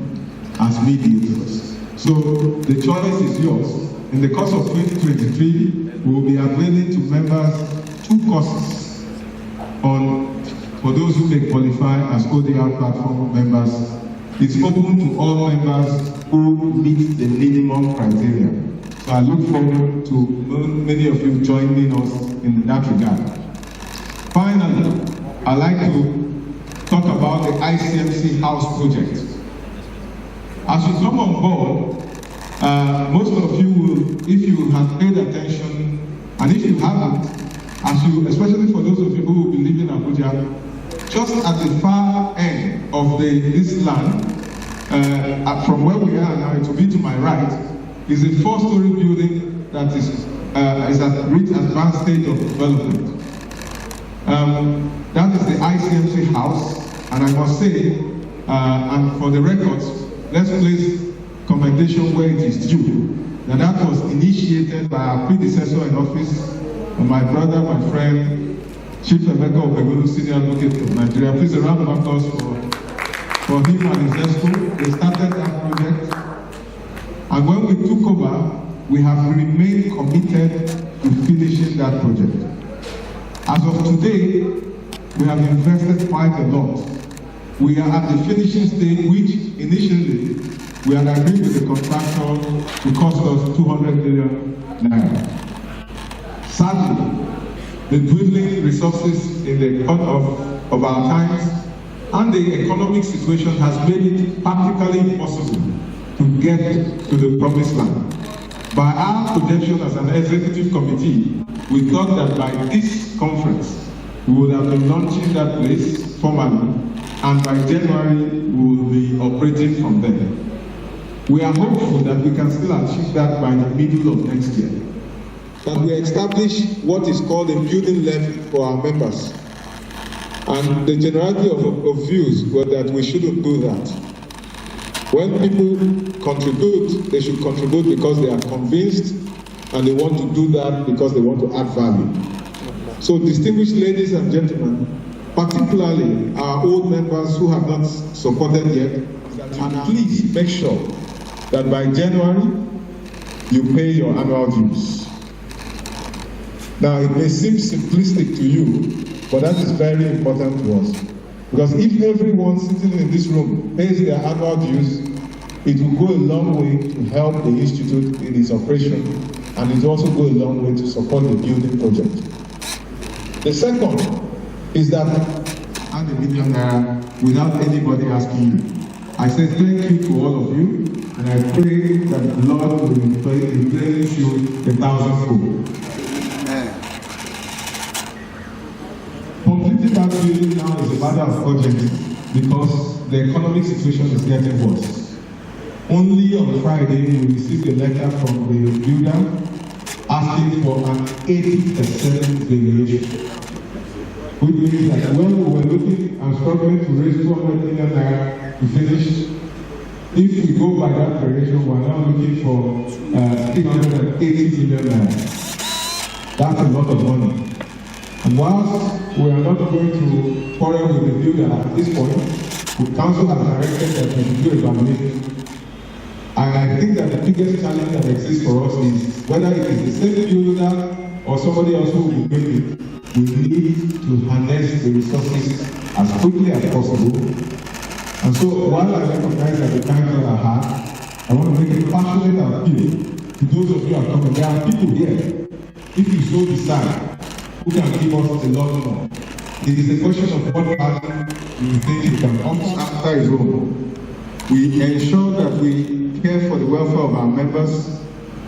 as mediators. So the choice is yours. In the course of 2023, we will be availing to members 2 courses for those who may qualify as ODR platform members. It's open to all members who meet the minimum criteria. So I look forward to many of you joining us in that regard. Finally, I'd like to talk about the Icmc House project. As you come on board, most of you will, if you have paid attention, and if you haven't, especially for those of you who will be living in Abuja, just at the far end of this land, from where we are now, it will be to my right, is a 4-story building that is at reach advanced stage of development. That is the Icmc House, and I must say, and for the records, let's place commendation where it is due. That was initiated by our predecessor in office, my brother, my friend, Chief Emeka Obegulu, Senior Advocate of Nigeria. Please a round of applause for him and his ESCO. They started that project. And when we took over, we have remained committed to finishing that project. As of today, we have invested quite a lot. We are at the finishing stage, which initially we had agreed with the contractor to cost us 200 million naira. Sadly, the dwindling resources in the course of our times and the economic situation has made it practically impossible to get to the promised land. By our projection as an executive committee, we thought that by this conference, we would have been launching that place formally and by January we will be operating from there. We are hopeful that we can still achieve that by the middle of next year. And we establish what is called a building levy for our members. And the generality of views were that we shouldn't do that. When people contribute, they should contribute because they are convinced and they want to do that because they want to add value. So distinguished ladies and gentlemen, particularly our old members who have not supported yet, and please make sure that by January, you pay your annual dues. Now, it may seem simplistic to you, but that is very important to us. Because if everyone sitting in this room pays their annual dues, it will go a long way to help the Institute in its operation, and it will also go a long way to support the building project. The second is that I'm a millionaire without anybody asking you. I say thank you to all of you, and I pray that the Lord will replenish you 1,000-fold. Completing that building now is a matter of urgency because the economic situation is getting worse. Only on Friday we received a letter from the builder asking for an 80% variation. Which means that when we were looking and struggling to raise 200 million naira to finish, if we go by that variation, we are now looking for 380 million naira. That's a lot of money. And whilst we are not going to quarrel with the builder at this point, the council has directed that we should do evaluation. And I think that the biggest challenge that exists for us is whether it is the same builder or somebody else who will build it, we need to harness the resources as quickly as possible. And so while I recognize that the times are hard, I want to make a passionate appeal to those of you who are coming. There are people here, if you so decide, who can give us a lot more. It is a question of what party you think you can come after his own. We ensure that we care for the welfare of our members,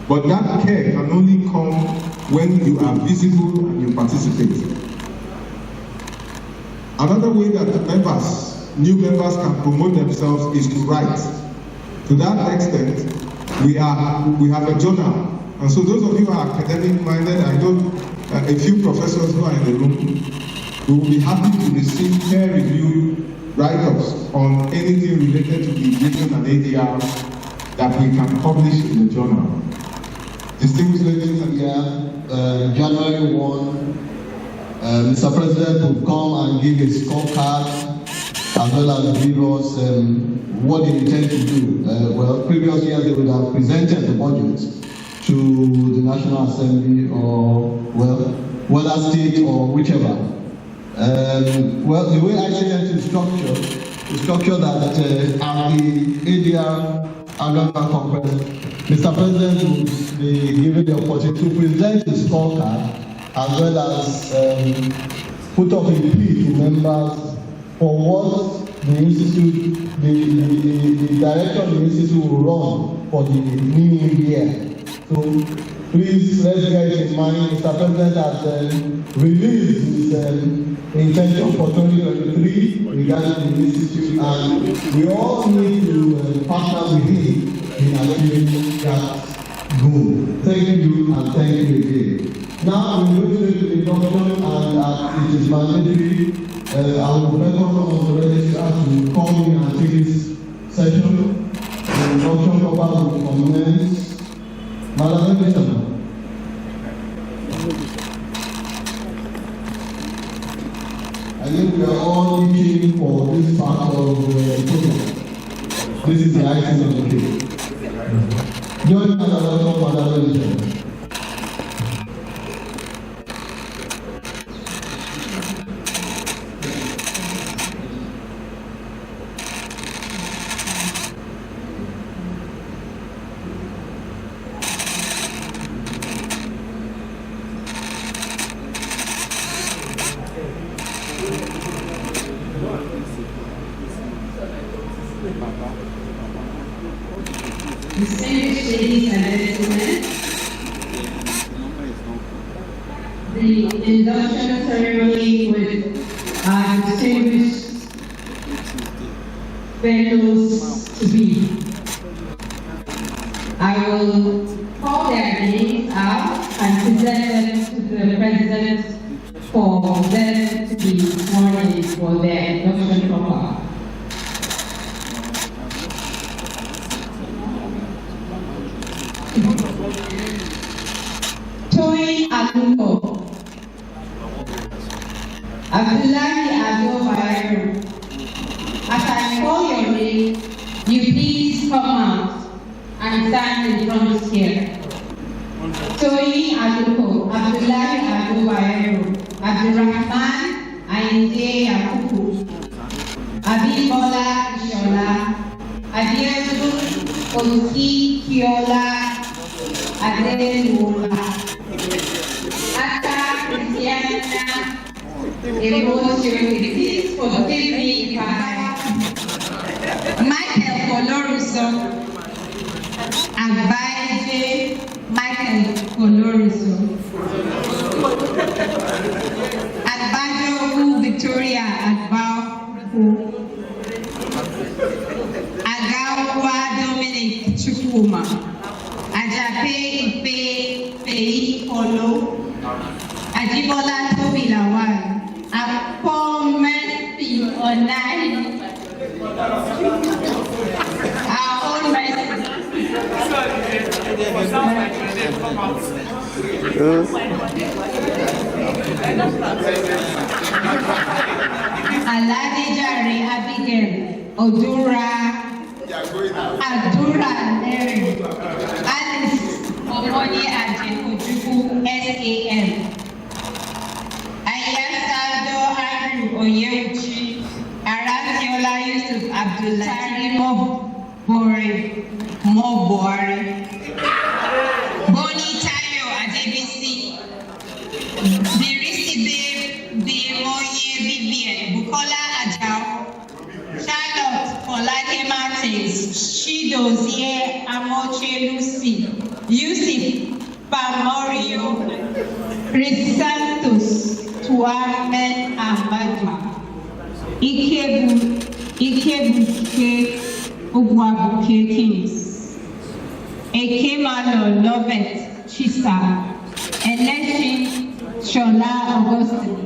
but that care can only come when you are visible and you participate. Another way that new members can promote themselves is to write. To that extent, we have a journal. And so those of you who are academic minded, I know a few professors who are in the room, we will be happy to receive peer-reviewed write-ups on anything related to mediation and ADR that we can publish in the journal. Distinguished ladies and gentlemen, January 1, Mr. President will come and give a scorecard as well as give us what they intend to do. Well, previous years they would have presented the budget to the National Assembly or, well, whether state or whichever. Well, the way Icmc is structured that at the ADR annual conference, Mr. President will be given the opportunity to present the scorecard as well as put up a plea to members for what the Institute, the director of the Institute will run for the new year. So please let's bear it in mind. Mr. President has released his intention for 2023 regarding the Institute, and we all need to partner with him in achieving that goal. Thank you and thank you again. Now we will go to the induction, and as it is mandatory, I will welcome all the registrars to come in and take this session. The induction proper will commence. Madam Minister. I think we are all looking for this part of the program. This is the icing on the cake. Join us and welcome Madam Minister. Distinguished ladies and gentlemen, the induction ceremony with our distinguished fellows to be. I will call their names out and present them to the President for them to be sworn in for their induction proper. Toyin Aluko, Abdullahi Ado. As I call your name, you please come out and stand in front here. Toyin Aluko, Abdullahi Ado, Abdurrahman Ainde Yakubu, Abibola Ishola, Abiodun Oluki Kiola, Adeluola, Aka Christiana, Please forgive me if Michael Coloruso, Agbaje Michael Coloruso, Agbajo Victoria Agbao, Agawa Dominic Chukuma, Ajape Ife Fei Olo, Ajibola Tobi Lawal, Paul Mercy Onai, our own Mercy. Aladi Jare Abigail, Odura Neri, Alice Omoni Aje Ojuku SAM. Ayasado Andrew Oyeuchi, Aratiola Yusuf Abdullahi Mobore, Boni Tayo Adebisi, Birisi Bimoye Vivian, Bukola Ajao, Charlotte Folake Martins, Shidozie Amoche Lucy, Yusuf Pamorio, Chris Santos, Tuamen Ahmadu, Ikebuke Ugwabuke Kings, Ekemalo Lovet Chisa, Election Shola Augustine,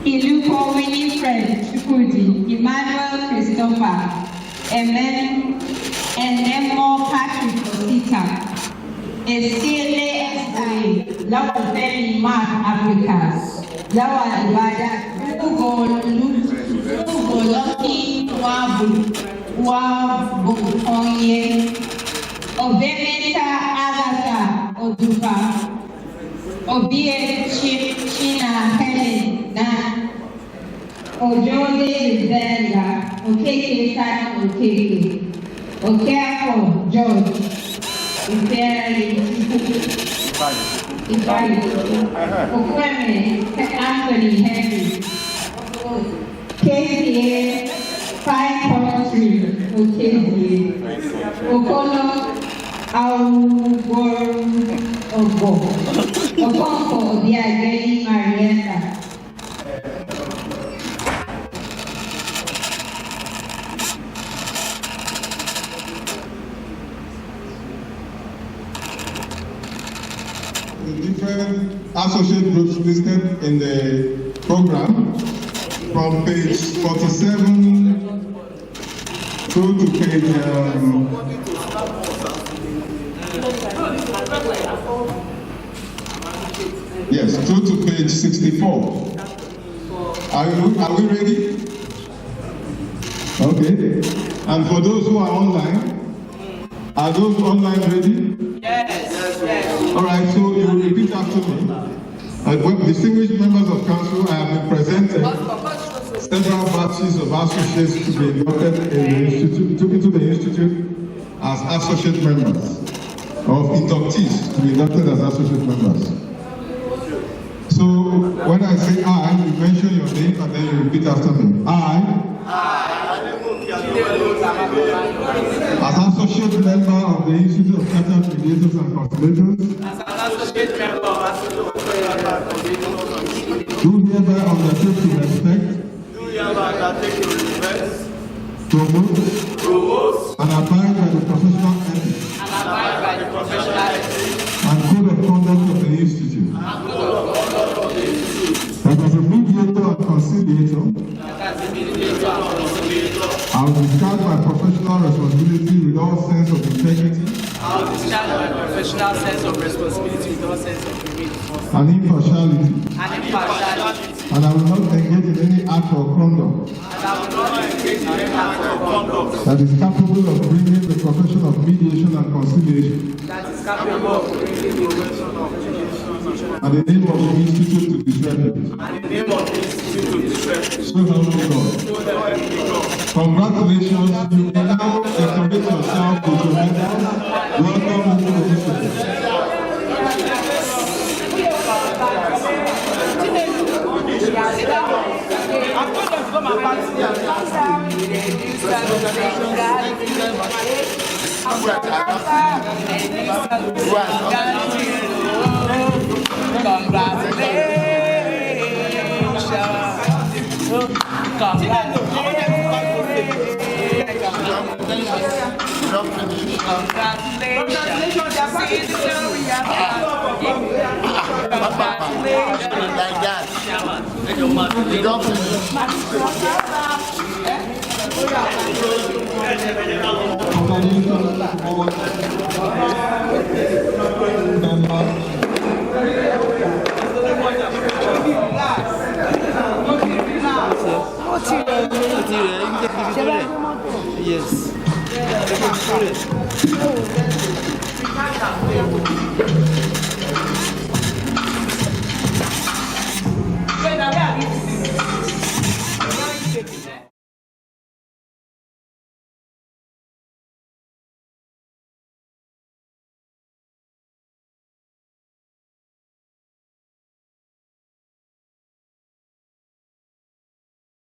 Iluko Winifred Chukudi, Emmanuel Christopher, Enemo Patrick Osita, Esile S.I. Lawal Mark Africa, Lawal Ibada, Ugo Loki Wabu Onye, Obemeta Agata Odupa, Obie China Helen Na, Ojode Zenga, Okeke San Okeke, Okeako George, Ifeanyi, Okweme, Anthony Henry, KPA 5.3, KPA, Okono Awugor Ogo, Okonko Obiageli Marietta. Different associate groups listed in the program from page 47 through to page through to page 64. Are we ready? Okay. And for those who are online, are those online ready? Yes. All right, so you will repeat after me. Distinguished members of council, I have been presented several batches of associates to be inducted into the institute as associate members, of inductees to be inducted as associate members. So when I say I, you mention your name and then you repeat after me. I, as associate member of the Institute of Chartered Mediators and Conciliators, do hereby undertake to respect, promote, and abide by the professional ethics and code of conduct of the institute. That as a mediator and conciliator, I will discharge my professional responsibility with all sense of integrity and impartiality. And I will not engage in any act or conduct that is capable of bringing the profession of mediation and conciliation and the name of the institute to disrepute. So help me God. Congratulations, you can now decorate yourself with your medals. Welcome to the institute. Yes.